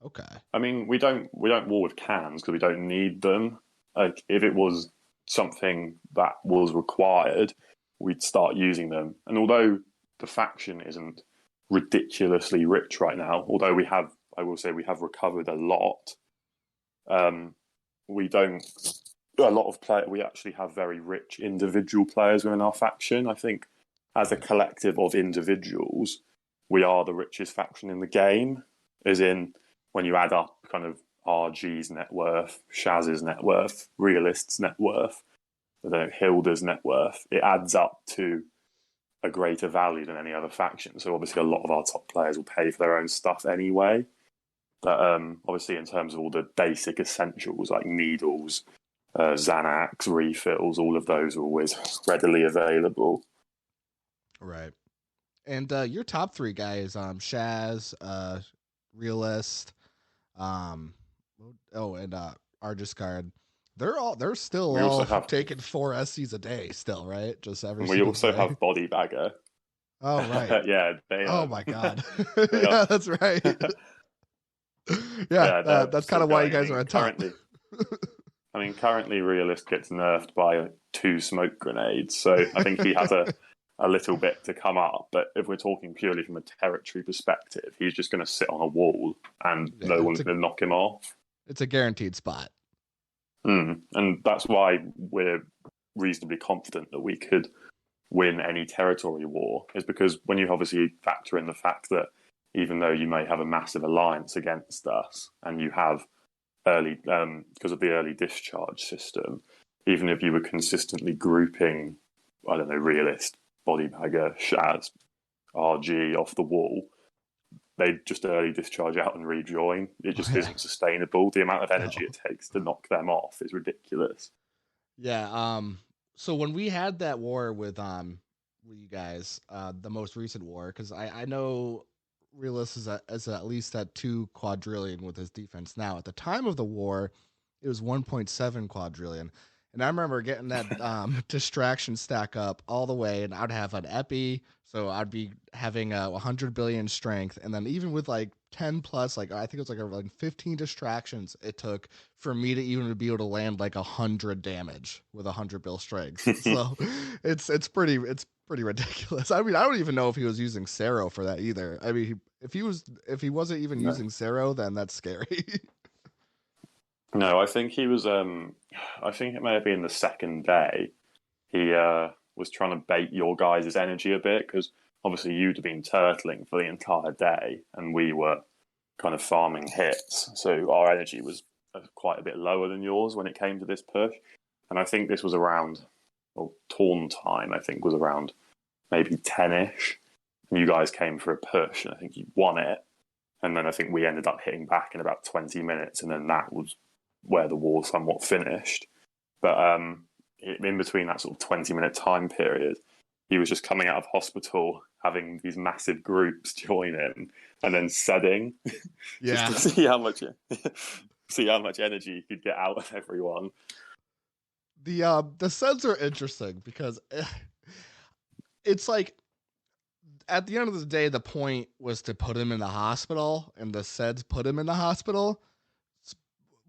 Okay. I mean, we don't war with cans because we don't need them. Like, if it was something that was required, we'd start using them. And although the faction isn't ridiculously rich right now, although I will say we have recovered a lot. We don't. A lot of players. We actually have very rich individual players within our faction. I think, as a collective of individuals, we are the richest faction in the game. As in, when you add up kind of RG's net worth, Shaz's net worth, Realist's net worth, Hilda's net worth, it adds up to a greater value than any other faction. So obviously a lot of our top players will pay for their own stuff anyway. But obviously in terms of all the basic essentials like needles, Xanax, refills, all of those are always readily available. Right. And your top three guys, Shaz, Realist, and Argiscard. They're still all taking 4 SCs a day still, right? Just every we also day. have Body Bagger. Oh, right. Yeah. Oh, my God. Yeah, that's right. That's kind of why you guys are on top. Currently Realist gets nerfed by 2 smoke grenades, so I think he has a little bit to come up. But if we're talking purely from a territory perspective, he's just going to sit on a wall and no one's going to knock him off. It's a guaranteed spot. And that's why we're reasonably confident that we could win any territory war, is because when you obviously factor in the fact that even though you may have a massive alliance against us and you have early, because of the early discharge system, even if you were consistently grouping, I don't know, Realist, Bodybagger, Shaz, RG off the wall, they'd just early discharge out and rejoin. It just isn't sustainable. The amount of energy it takes to knock them off is ridiculous. Yeah. So when we had that war with you guys, the most recent war, because I know Realist is at least at 2 quadrillion with his defense now. At the time of the war, it was 1.7 quadrillion. And I remember getting that distraction stack up all the way, and I'd have an epi, so I'd be having 100 billion strength, and then even with like 10 plus, like I think it was like 15 distractions it took for me to even be able to land like 100 damage with 100 bill strength. So it's pretty ridiculous. I mean, I don't even know if he was using Sero for that either. I mean, if he wasn't even using Sero, then that's scary. No, I think he was. I think it may have been the second day. He was trying to bait your guys' energy a bit, because obviously you'd have been turtling for the entire day, and we were kind of farming hits. So our energy was quite a bit lower than yours when it came to this push. And I think this was around, Torn time. I think was around maybe 10ish, and you guys came for a push, and I think you won it. And then I think we ended up hitting back in about 20 minutes, and then that was where the war somewhat finished. But in between that sort of 20-minute time period, he was just coming out of hospital, having these massive groups join him, and then setting just to see how much energy he could get out of everyone. The seds are interesting because it's like, at the end of the day, the point was to put him in the hospital, and the seds put him in the hospital.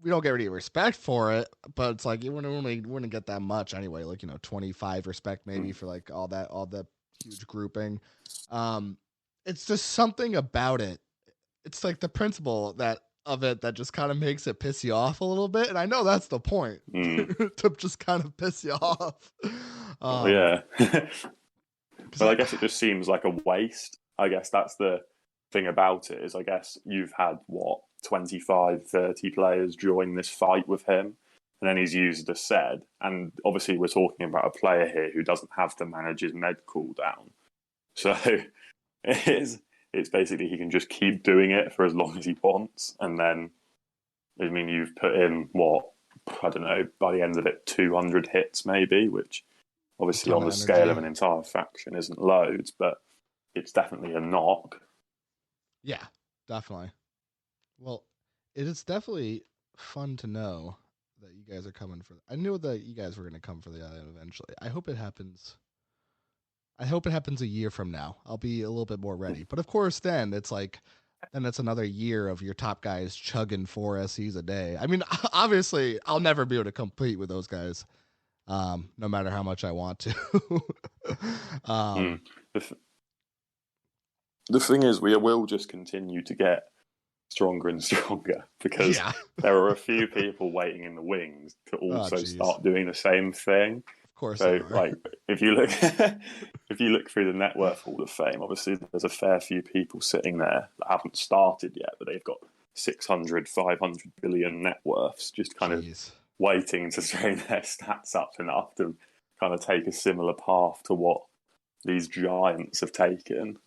We don't get any respect for it, but it's like you wouldn't get that much anyway. Like 25 respect maybe for like all the huge grouping. It's just something about it. It's like the principle that of it that just kind of makes it piss you off a little bit. And I know that's the point to just kind of piss you off. Yeah. But I guess it just seems like a waste. I guess that's the thing about it is I guess you've had, 25, 30 players join this fight with him. And then he's used a said. And obviously we're talking about a player here who doesn't have to manage his med cooldown. So it's basically he can just keep doing it for as long as he wants. And then, I mean, you've put in, I don't know, by the end of it, 200 hits maybe, which obviously on the scale of an entire faction isn't loads, but it's definitely a knock. Yeah, definitely. Well, it is definitely fun to know that you guys are coming for. I knew that you guys were going to come for the island eventually. I hope it happens. I hope it happens a year from now. I'll be a little bit more ready. But of course, then it's another year of your top guys chugging 4 SCs a day. I mean, obviously, I'll never be able to compete with those guys, no matter how much I want to. The thing is, we will just continue to get stronger and stronger because there are a few people waiting in the wings to also start doing the same thing. Of course. So, if you look, through the Net Worth Hall of Fame, obviously there's a fair few people sitting there that haven't started yet, but they've got 600, 500 billion net worths, just kind of waiting to train their stats up enough to kind of take a similar path to what these giants have taken.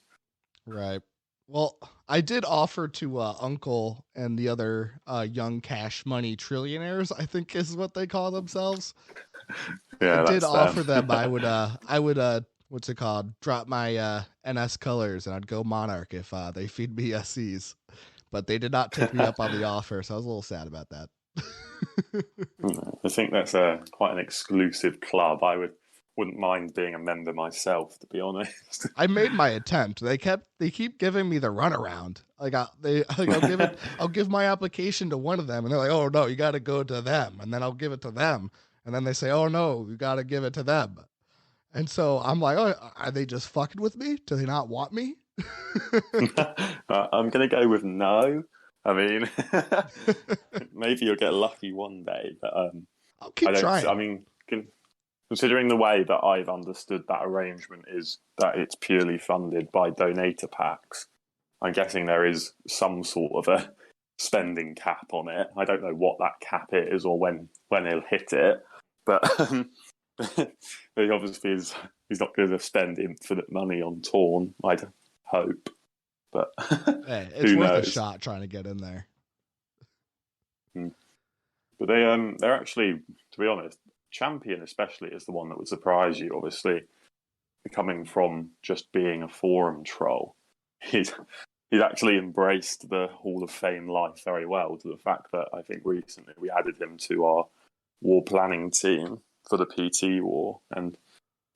Right. Well, I did offer to Uncle and the other young cash money trillionaires, I think is what they call themselves. Yeah, I did offer them. I would what's it called? Drop my NS colors and I'd go Monarch if they feed me SCs. But they did not take me up on the offer, so I was a little sad about that. I think that's quite an exclusive club. I wouldn't mind being a member myself, to be honest. I made my attempt. They keep giving me the runaround. I'll give my application to one of them, and they're like, "Oh no, you got to go to them," and then I'll give it to them, and then they say, "Oh no, you got to give it to them," and so I'm like, "Oh, are they just fucking with me? Do they not want me?" I'm gonna go with no. I mean, maybe you'll get lucky one day, but I'll keep trying. I mean, considering the way that I've understood that arrangement is that it's purely funded by donator packs, I'm guessing there is some sort of a spending cap on it. I don't know what that cap is or when he'll hit it, but he obviously he's not going to spend infinite money on Torn, I'd hope. But hey, it's worth a shot trying to get in there. But they're actually, to be honest, Champion especially is the one that would surprise you. Obviously, coming from just being a forum troll, he's actually embraced the Hall of Fame life very well, to the fact that I think recently we added him to our war planning team for the PT war, and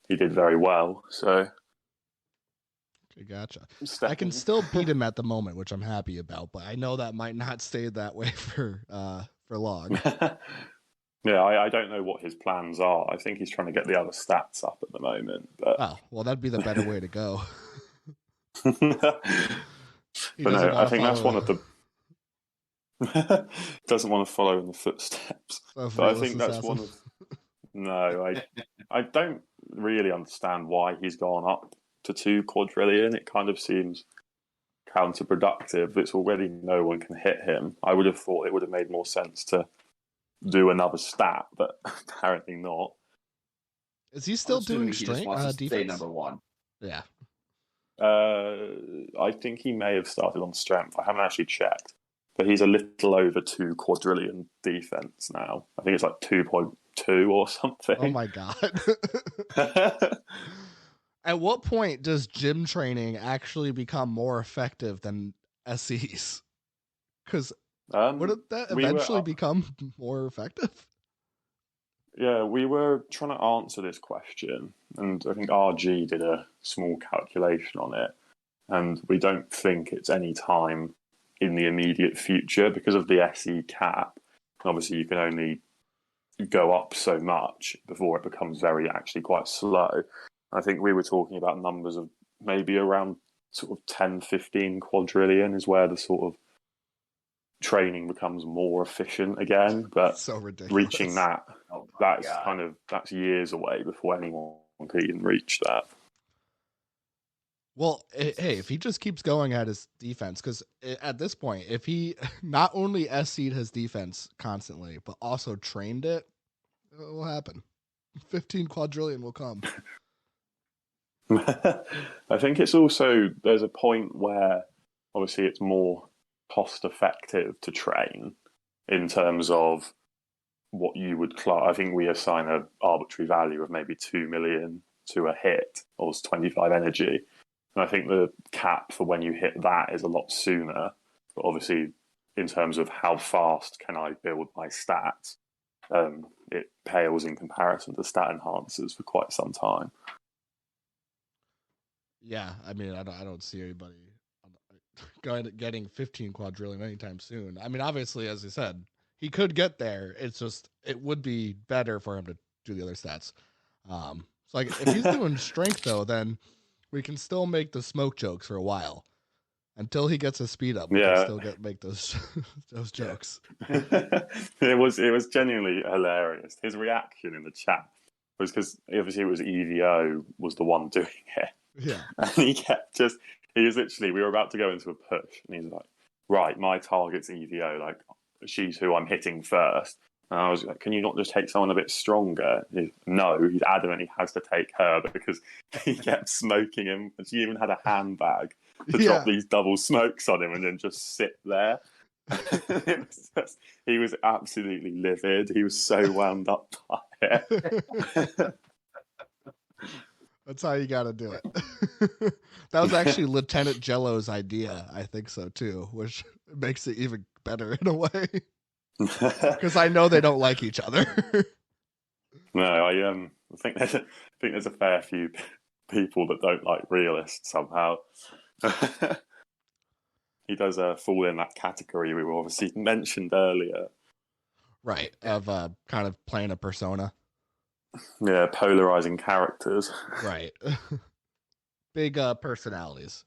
he did very well. So, okay, gotcha. I can still beat him at the moment, which I'm happy about, but I know that might not stay that way for long. Yeah, I don't know what his plans are. I think he's trying to get the other stats up at the moment. But... Oh, well, that'd be the better way to go. But no, I think that's one of the... doesn't want to follow in the footsteps. But I think that's one of... No, I don't really understand why he's gone up to 2 quadrillion. It kind of seems counterproductive. It's already no one can hit him. I would have thought it would have made more sense to do another stat, but apparently not. Is he still doing strength defense? Stay number 1. Yeah. I think he may have started on strength. I haven't actually checked, but he's a little over 2 quadrillion defense now. I think it's like 2.2 or something. Oh my god. At what point does gym training actually become more effective than SEs? Because wouldn't that eventually become more effective? Yeah, we were trying to answer this question, and I think RG did a small calculation on it, and we don't think it's any time in the immediate future because of the SE cap. Obviously, you can only go up so much before it becomes actually quite slow. I think we were talking about numbers of maybe around sort of 10, 15 quadrillion is where the sort of training becomes more efficient again. But So ridiculous. reaching that, Oh my that's God. that's years away before anyone can even reach that. Well, hey, if he just keeps going at his defense, because at this point, if he not only SC'd his defense constantly, but also trained it, it will happen. 15 quadrillion will come. I think it's also, there's a point where obviously it's more cost effective to train in terms of what you would class. I think we assign an arbitrary value of maybe 2 million to a hit, or 25 energy. And I think the cap for when you hit that is a lot sooner. But obviously, in terms of how fast can I build my stats, it pales in comparison to stat enhancers for quite some time. Yeah, I mean, I don't see anybody getting 15 quadrillion anytime soon. I mean, obviously, as I said, he could get there. It's just, it would be better for him to do the other stats. So like, if he's doing strength though, then we can still make the smoke jokes for a while until he gets a speed up. We can Yeah. still make those those jokes. It was genuinely hilarious. His reaction in the chat was because obviously it was EVO was the one doing it. Yeah. And he was literally, we were about to go into a push, and he's like, right, my target's EVO, like, she's who I'm hitting first. And I was like, can you not just take someone a bit stronger? No, he's adamant he has to take her because he kept smoking him. And she even had a handbag to drop these double smokes on him and then just sit there. He was absolutely livid. He was so wound up by it. That's how you got to do it. That was actually Lieutenant Jello's idea. I think so too, which makes it even better in a way. Because I know they don't like each other. No, I think there's a fair few people that don't like realists somehow. He does fall in that category we were obviously mentioned earlier. Right, of kind of playing a persona. Yeah, polarizing characters. Right. Big personalities,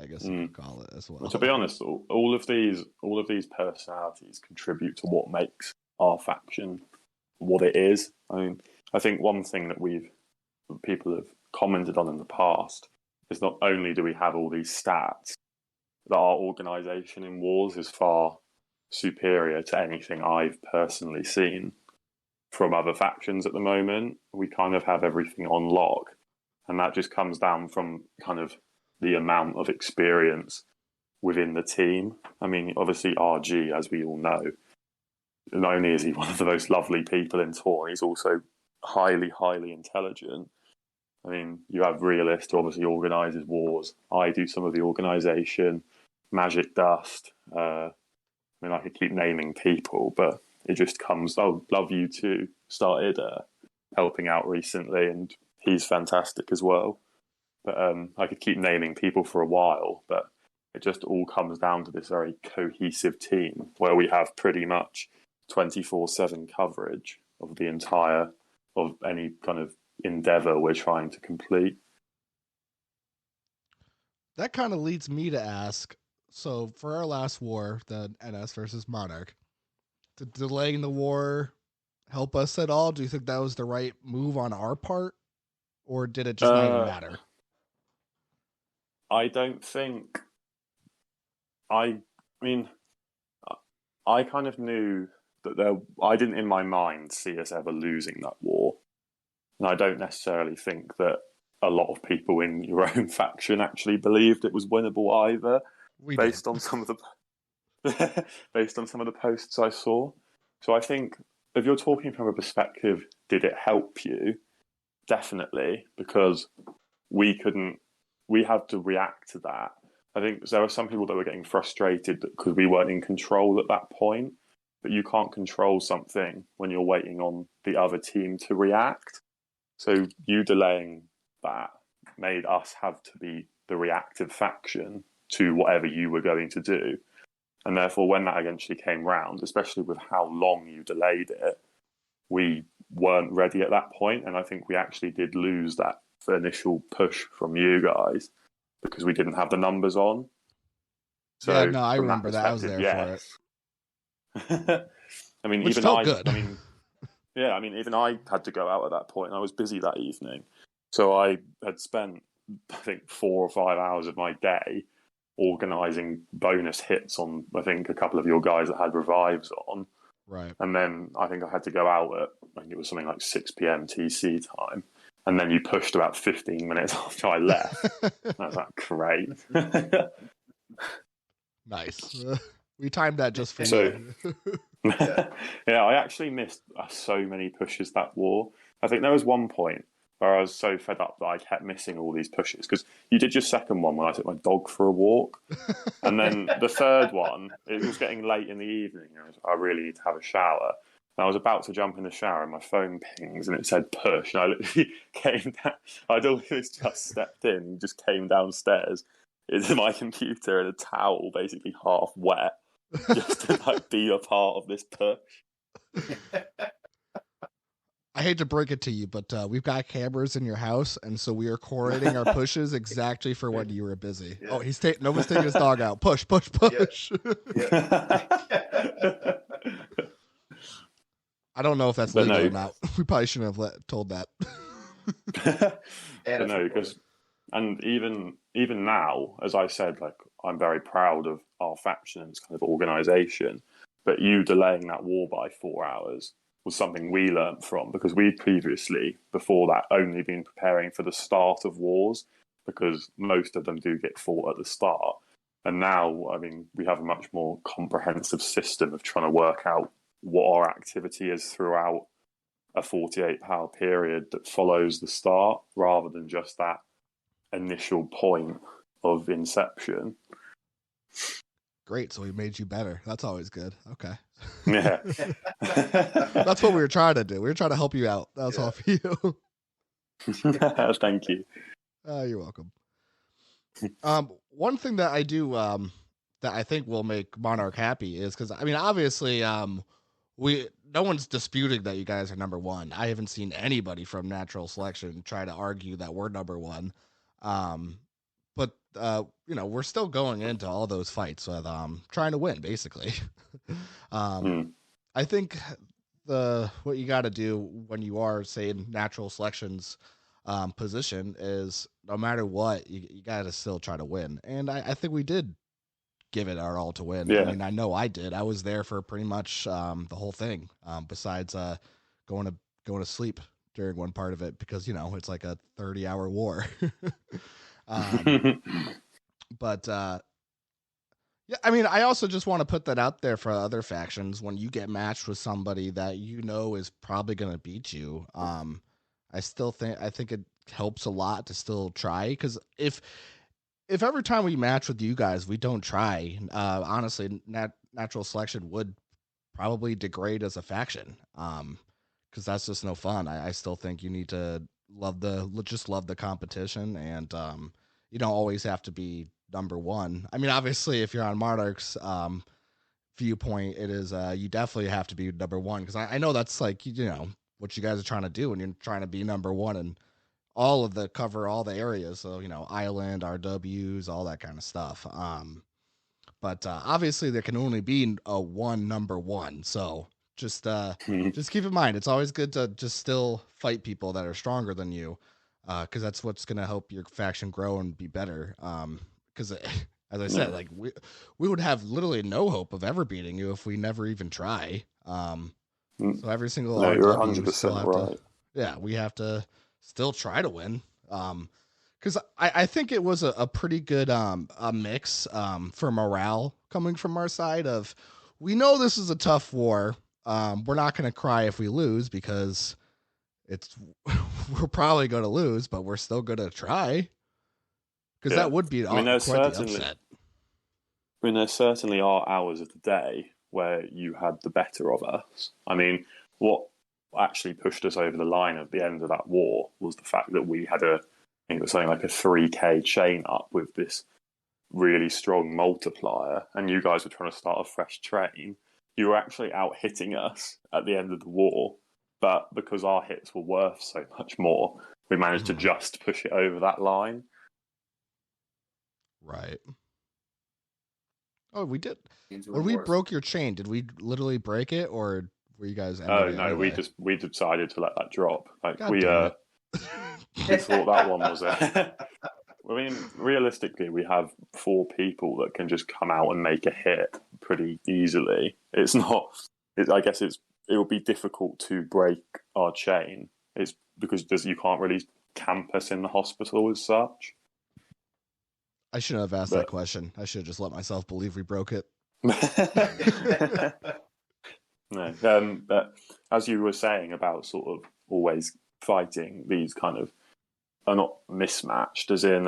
I guess you could call it as well. To be honest, all of these personalities contribute to what makes our faction what it is. I mean, I think one thing that people have commented on in the past is not only do we have all these stats, that our organisation in wars is far superior to anything I've personally seen from other factions at the moment. We kind of have everything on lock, and that just comes down from kind of the amount of experience within the team. I mean, obviously RG, as we all know, not only is he one of the most lovely people in Torn, he's also highly, highly intelligent. I mean, you have Realist, who obviously organises wars. I do some of the organisation. Magic Dust. I mean, I could keep naming people, but it just comes. Oh, Love You Too started helping out recently, and he's fantastic as well. But I could keep naming people for a while, but it just all comes down to this very cohesive team where we have pretty much 24/7 coverage of the entire of any kind of endeavor we're trying to complete. That kind of leads me to ask, so for our last war, the NS versus Monarch, did delaying the war help us at all? Do you think that was the right move on our part? Or did it just not even matter? I don't think... I mean, I kind of knew that I didn't in my mind see us ever losing that war. And I don't necessarily think that a lot of people in your own faction actually believed it was winnable either, based on some of the posts I saw. So I think if you're talking from a perspective, did it help you? Definitely, because we had to react to that. I think there were some people that were getting frustrated because we weren't in control at that point. But you can't control something when you're waiting on the other team to react. So you delaying that made us have to be the reactive faction to whatever you were going to do. And therefore, when that eventually came round, especially with how long you delayed it, we weren't ready at that point. And I think we actually did lose that initial push from you guys because we didn't have the numbers on. So yeah, no, I remember that. I was there for it. I mean, Which even felt good. I mean, yeah, I mean, even I had to go out at that point. I was busy that evening. So I had spent, I think, 4 or 5 hours of my day organising bonus hits on, I think, a couple of your guys that had revives on. Right. And then I think I had to go out at, I think it was something like 6 p.m. TC time. And then you pushed about 15 minutes after I left. I was like, great. Nice. We timed that just for So, you. yeah, I actually missed so many pushes that war. I think there was one point where I was so fed up that I kept missing all these pushes, because you did your second one when I took my dog for a walk. And then the third one, it was getting late in the evening. I really need to have a shower. And I was about to jump in the shower and my phone pings and it said push. And I literally came down. I'd always just stepped in and just came downstairs into my computer in a towel, basically half wet, just to like be a part of this push. I hate to break it to you, but we've got cameras in your house, and so we are coordinating our pushes exactly for when you were busy. Yeah. Oh, Nova's taking his dog out. Push, push, push. I don't know if that's But legal no. or not. We probably shouldn't have told that. But no, because, and even now, as I said, like, I'm very proud of our faction and its kind of organisation. But you delaying that war by 4 hours was something we learnt from, because we'd previously, before that, only been preparing for the start of wars, because most of them do get fought at the start. And now, I mean, we have a much more comprehensive system of trying to work out what our activity is throughout a 48-hour period that follows the start, rather than just that initial point of inception. Great, so we made you better. That's always good. Okay. Yeah. That's what we were trying to do. We were trying to help you out. That was all for you. Thank you. You're welcome. One thing that I do that I think will make Monarch happy is, because, I mean, obviously, no one's disputing that you guys are number one. I haven't seen anybody from Natural Selection try to argue that we're number one. But we're still going into all those fights with trying to win, basically. I think what you got to do when you are, say, in Natural Selection's position is, no matter what, you got to still try to win. And I think we did give it our all to win. Yeah. I mean, I know I did. I was there for pretty much the whole thing, besides going to sleep during one part of it, because it's like a 30-hour war. But yeah, I mean, I also just want to put that out there for other factions. When you get matched with somebody that is probably going to beat you, I think it helps a lot to still try, because if every time we match with you guys we don't try, honestly, Natural Selection would probably degrade as a faction, because that's just no fun. I still think you need to love the competition, and you don't always have to be number one. I mean, obviously, if you're on Monarch's viewpoint, it is you definitely have to be number one, because I know that's like what you guys are trying to do, and you're trying to be number one and cover all the areas, so island, RWs, all that kind of stuff. But obviously there can only be a one number one, so just keep in mind, it's always good to just still fight people that are stronger than you, because that's what's going to help your faction grow and be better. Because as I said, like we would have literally no hope of ever beating you if we never even try. So every single No, you're RW, we still 100% have right. we have to still try to win. Because I think it was a pretty good a mix for morale coming from our side of, we know this is a tough war. We're not going to cry if we lose, because we're probably going to lose, but we're still going to try, because that would be quite the upset. I mean, there certainly are hours of the day where you had the better of us. I mean, what actually pushed us over the line at the end of that war was the fact that we had I think it was something like a 3k chain up with this really strong multiplier, and you guys were trying to start a fresh train. You were actually out hitting us at the end of the war, but because our hits were worth so much more, we managed to just push it over that line. Right. Oh, we did. Into When we worse. broke your chain, did we literally break it, or were you guys ending Oh it no, anyway? we decided to let that drop. Like God damn it. we thought that one was I mean, realistically, we have 4 people that can just come out and make a hit pretty easily. It's not. I guess it would be difficult to break our chain. It's because you can't really camp us in the hospital as such. I shouldn't have asked that question. I should have just let myself believe we broke it. No, but as you were saying about sort of always fighting, these kind of are not mismatched, as in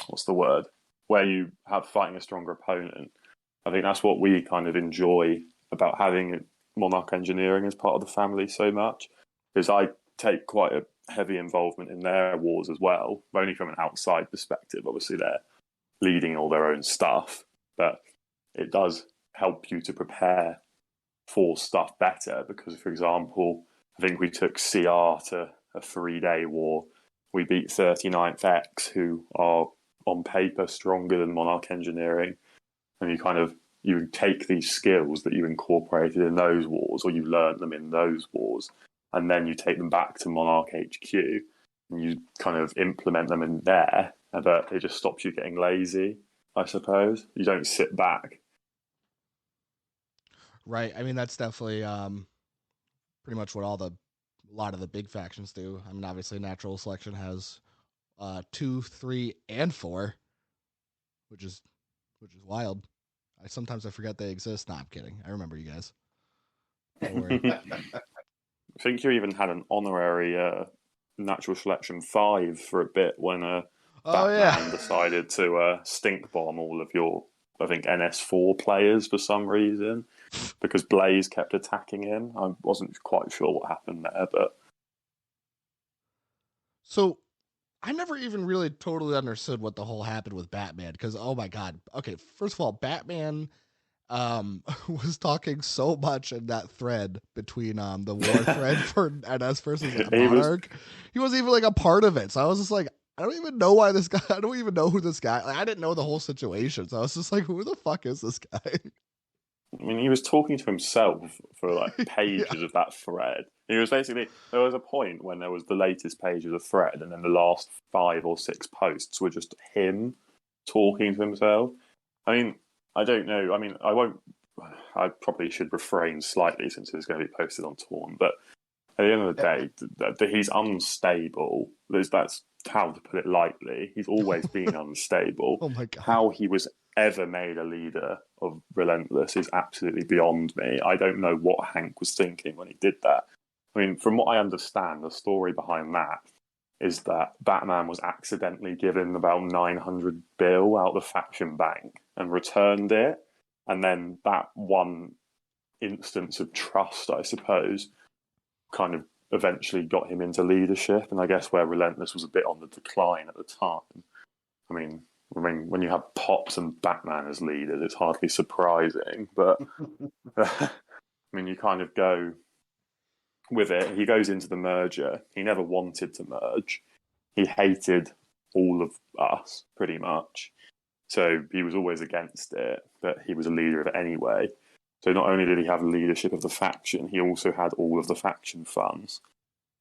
what's the word? Where you have fighting a stronger opponent. I think that's what we kind of enjoy about having Monarch Engineering as part of the family so much, because I take quite a heavy involvement in their wars as well, only from an outside perspective. Obviously, they're leading all their own stuff, but it does help you to prepare for stuff better because, for example, I think we took CR to a 3-day war. We beat 39th X, who are on paper stronger than Monarch Engineering, and you take these skills that you incorporated in those wars, or you learned them in those wars, and then you take them back to Monarch HQ, and you kind of implement them in there, but it just stops you getting lazy, I suppose. You don't sit back. Right. I mean, that's definitely pretty much what a lot of the big factions do. I mean, obviously, natural selection has 2, 3, and 4, which is wild. Sometimes I forget they exist. Nah, I'm kidding. I remember you guys. Don't worry. I think you even had an honorary natural selection 5 for a bit when Batman decided to stink bomb all of your, I think, NS4 players for some reason, because Blaze kept attacking him. I wasn't quite sure what happened there, but... So, I never even really totally understood what the whole happened with Batman, because, oh my god. Okay, first of all, Batman was talking so much in that thread between the war thread for NS versus Monarch. He wasn't even like a part of it. So I was just like, I don't even know why this guy, I don't even know who this guy, like, I didn't know the whole situation. So I was just like, who the fuck is this guy? I mean, he was talking to himself for like pages of that thread. He was basically, there was a point when there was the latest page of the thread, and then the last 5 or 6 posts were just him talking to himself. I mean, I don't know. I mean, I probably should refrain slightly since it's going to be posted on Torn, but at the end of the day, he's unstable. That's how to put it lightly. He's always been unstable. Oh my god. How he was ever made a leader of Relentless is absolutely beyond me. I don't know what Hank was thinking when he did that. I mean, from what I understand, the story behind that is that Batman was accidentally given about 900 bill out the faction bank and returned it. And then that one instance of trust, I suppose, kind of eventually got him into leadership. And I guess where Relentless was a bit on the decline at the time. I mean, when you have Pops and Batman as leaders, it's hardly surprising. But, I mean, you kind of go with it. He goes into the merger. He never wanted to merge. He hated all of us, pretty much. So he was always against it, but he was a leader of it anyway. So not only did he have leadership of the faction, he also had all of the faction funds.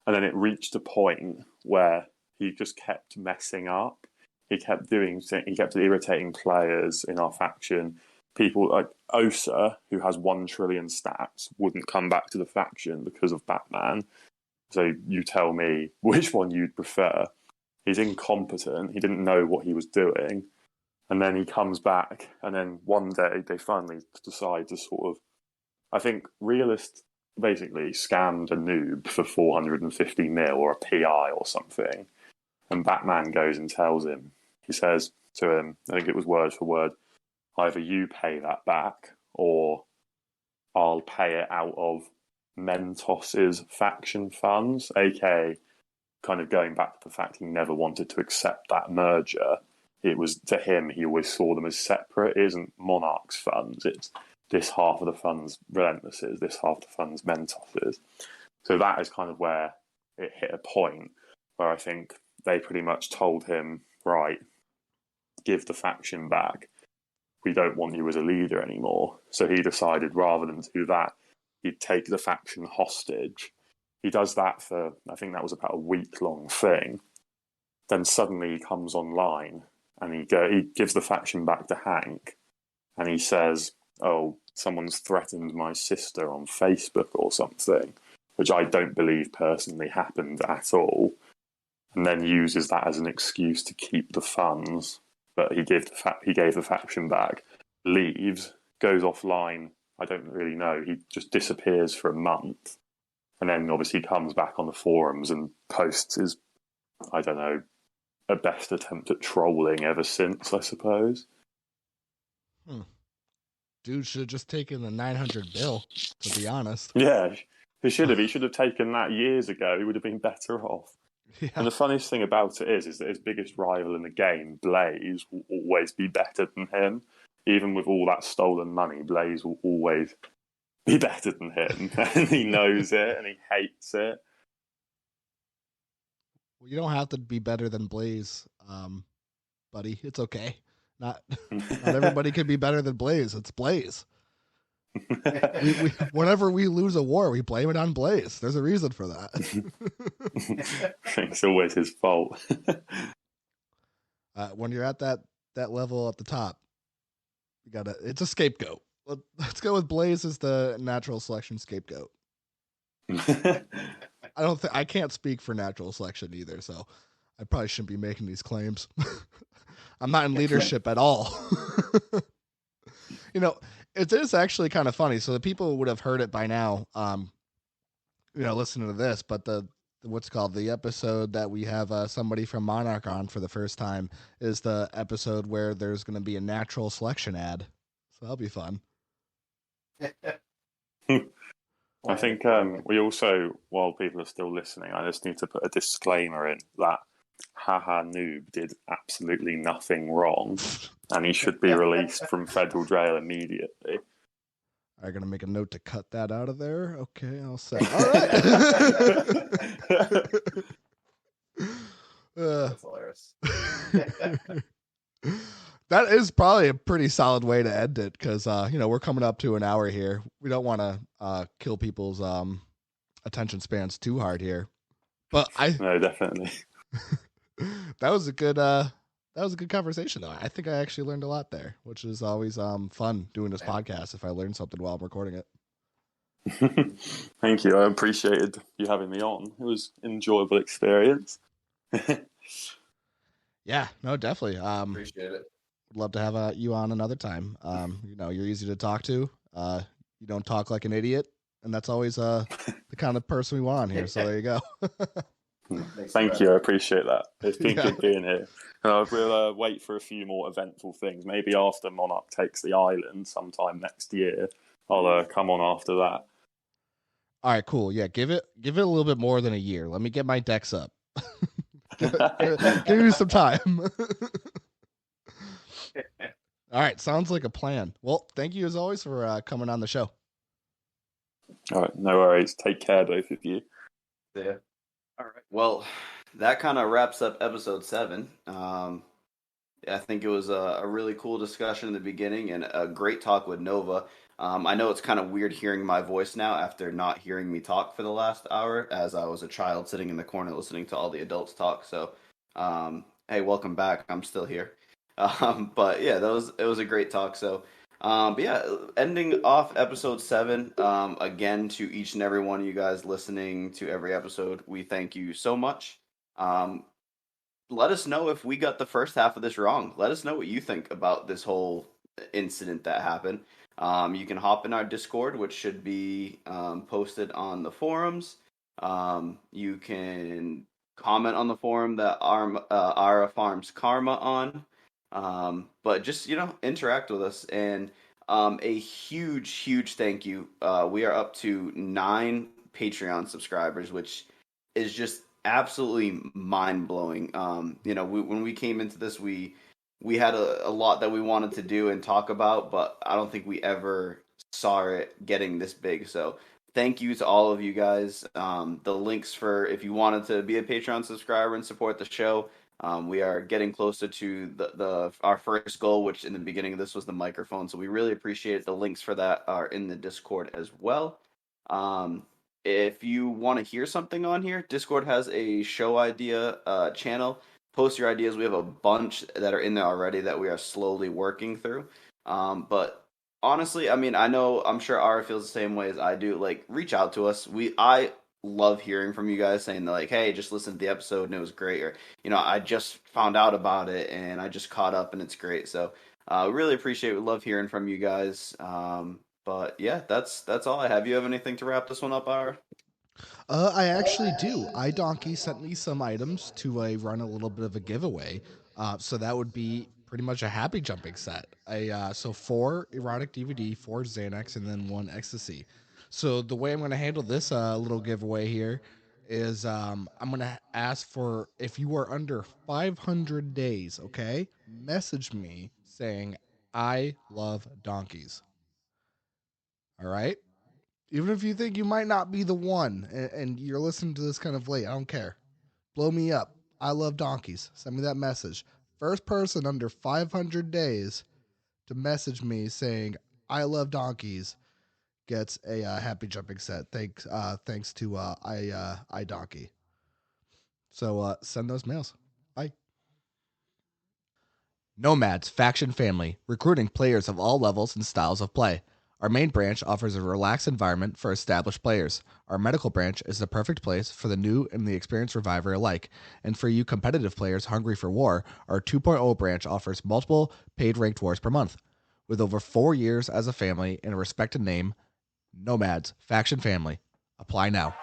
And then it reached a point where he just kept messing up. He kept irritating players in our faction. People like Osa, who has 1 trillion stats, wouldn't come back to the faction because of Batman. So you tell me which one you'd prefer. He's incompetent. He didn't know what he was doing. And then he comes back, and then one day they finally decide to sort of, I think, Realist basically scammed a noob for 450 mil or a PI or something. And Batman goes and tells him, he says to him, I think it was word for word, either you pay that back or I'll pay it out of Mentos's faction funds, aka kind of going back to the fact he never wanted to accept that merger. It was, to him, he always saw them as separate. It isn't Monarch's funds. It's this half of the funds Relentless's, this half of the funds Mentos's. So that is kind of where it hit a point where I think they pretty much told him, right, give the faction back. we don't want you as a leader anymore. So he decided rather than do that, he'd take the faction hostage. He does that for, I think that was about a week-long thing. Then suddenly he comes online and he gives the faction back to Hank, and he says, "Oh, someone's threatened my sister on Facebook or something," which I don't believe personally happened at all, and then uses that as an excuse to keep the funds. But he gave the faction back, leaves, goes offline. I don't really know. He just disappears for a month, and then obviously comes back on the forums and posts his, I don't know, a best attempt at trolling ever since, I suppose. Dude should have just taken the 900 bill, to be honest. Yeah, he should have. He should have taken that years ago. He would have been better off. Yeah. And the funniest thing about it is that his biggest rival in the game, Blaze, will always be better than him. Even with all that stolen money, Blaze will always be better than him. And he knows it and he hates it. Well, you don't have to be better than Blaze, buddy. It's okay. Not everybody can be better than Blaze. It's Blaze. Whenever we lose a war, we blame it on Blaze. There's a reason for that. It's always his fault. When you're at that level at the top, it's a scapegoat. Let's go with Blaze as the natural selection scapegoat. I can't speak for natural selection either, so I probably shouldn't be making these claims. I'm not in leadership at all. It is actually kind of funny. So the people would have heard it by now, listening to this, but the episode that we have somebody from Monarch on for the first time is the episode where there's going to be a natural selection ad. So that'll be fun. I think we also, while people are still listening, I just need to put a disclaimer in that Haha Noob did absolutely nothing wrong, and he should be released from federal jail immediately. I'm going to make a note to cut that out of there. Okay, I'll say. All right. That's hilarious. That is probably a pretty solid way to end it because, we're coming up to an hour here. We don't want to kill people's attention spans too hard here. But No, definitely. that was a good conversation though. I think I actually learned a lot there, which is always fun doing this podcast if I learn something while I'm recording it. Thank you. I appreciated you having me on. It was an enjoyable experience. Yeah, no, definitely. Appreciate it. Would love to have you on another time. You're easy to talk to. You don't talk like an idiot, and that's always the kind of person we want on here. So there you go. Thank you. I appreciate that. It's been good being here. We'll wait for a few more eventful things. Maybe after Monarch takes the island sometime next year, I'll come on after that. All right, cool. Yeah, give it a little bit more than a year. Let me get my decks up. give me some time. All right, sounds like a plan. Well, thank you as always for coming on the show. All right, no worries. Take care, both of you. Yeah. All right. Well, that kind of wraps up episode 7. I think it was a really cool discussion in the beginning and a great talk with Nova. I know it's kind of weird hearing my voice now after not hearing me talk for the last hour, as I was a child sitting in the corner listening to all the adults talk. So, hey, welcome back. I'm still here. But yeah, it was a great talk. So, but yeah, ending off episode 7. Again, to each and every one of you guys listening to every episode, we thank you so much. Let us know if we got the first half of this wrong. Let us know what you think about this whole incident that happened. You can hop in our Discord, which should be posted on the forums. You can comment on the forum that Ara farms karma on. But just, interact with us. And a huge thank you. We are up to 9 Patreon subscribers, which is just absolutely mind-blowing. When we came into this, we had a lot that we wanted to do and talk about, but I don't think we ever saw it getting this big. So thank you to all of you guys. The links for if you wanted to be a Patreon subscriber and support the show We are getting closer to our first goal, which in the beginning of this was the microphone. So we really appreciate it. The links for that are in the Discord as well. If you want to hear something on here, Discord has a show idea channel. Post your ideas. We have a bunch that are in there already that we are slowly working through. But honestly, I mean, I'm sure Ara feels the same way as I do. Like, reach out to us. I love hearing from you guys saying like, hey, just listen to the episode and it was great, or I just found out about it and I just caught up and it's great. So really appreciate it. We love hearing from you guys. But yeah, that's all I have. You have anything to wrap this one up, Ara? I actually do. iDonkey sent me some items to run a little bit of a giveaway. So that would be pretty much a happy jumping set. So 4 erotic DVD, 4 Xanax, and then 1 ecstasy. So the way I'm going to handle this little giveaway here is I'm going to ask for, if you are under 500 days, okay, message me saying I love donkeys. All right. Even if you think you might not be the one and you're listening to this kind of late, I don't care. Blow me up. I love donkeys. Send me that message. First person under 500 days to message me saying I love donkeys gets a happy jumping set. Thanks to iDonkey. So send those mails. Bye. Nomads Faction Family, recruiting players of all levels and styles of play. Our main branch offers a relaxed environment for established players. Our medical branch is the perfect place for the new and the experienced reviver alike. And for you competitive players hungry for war, our 2.0 branch offers multiple paid ranked wars per month. With over 4 years as a family and a respected name, Nomads Faction Family. Apply now.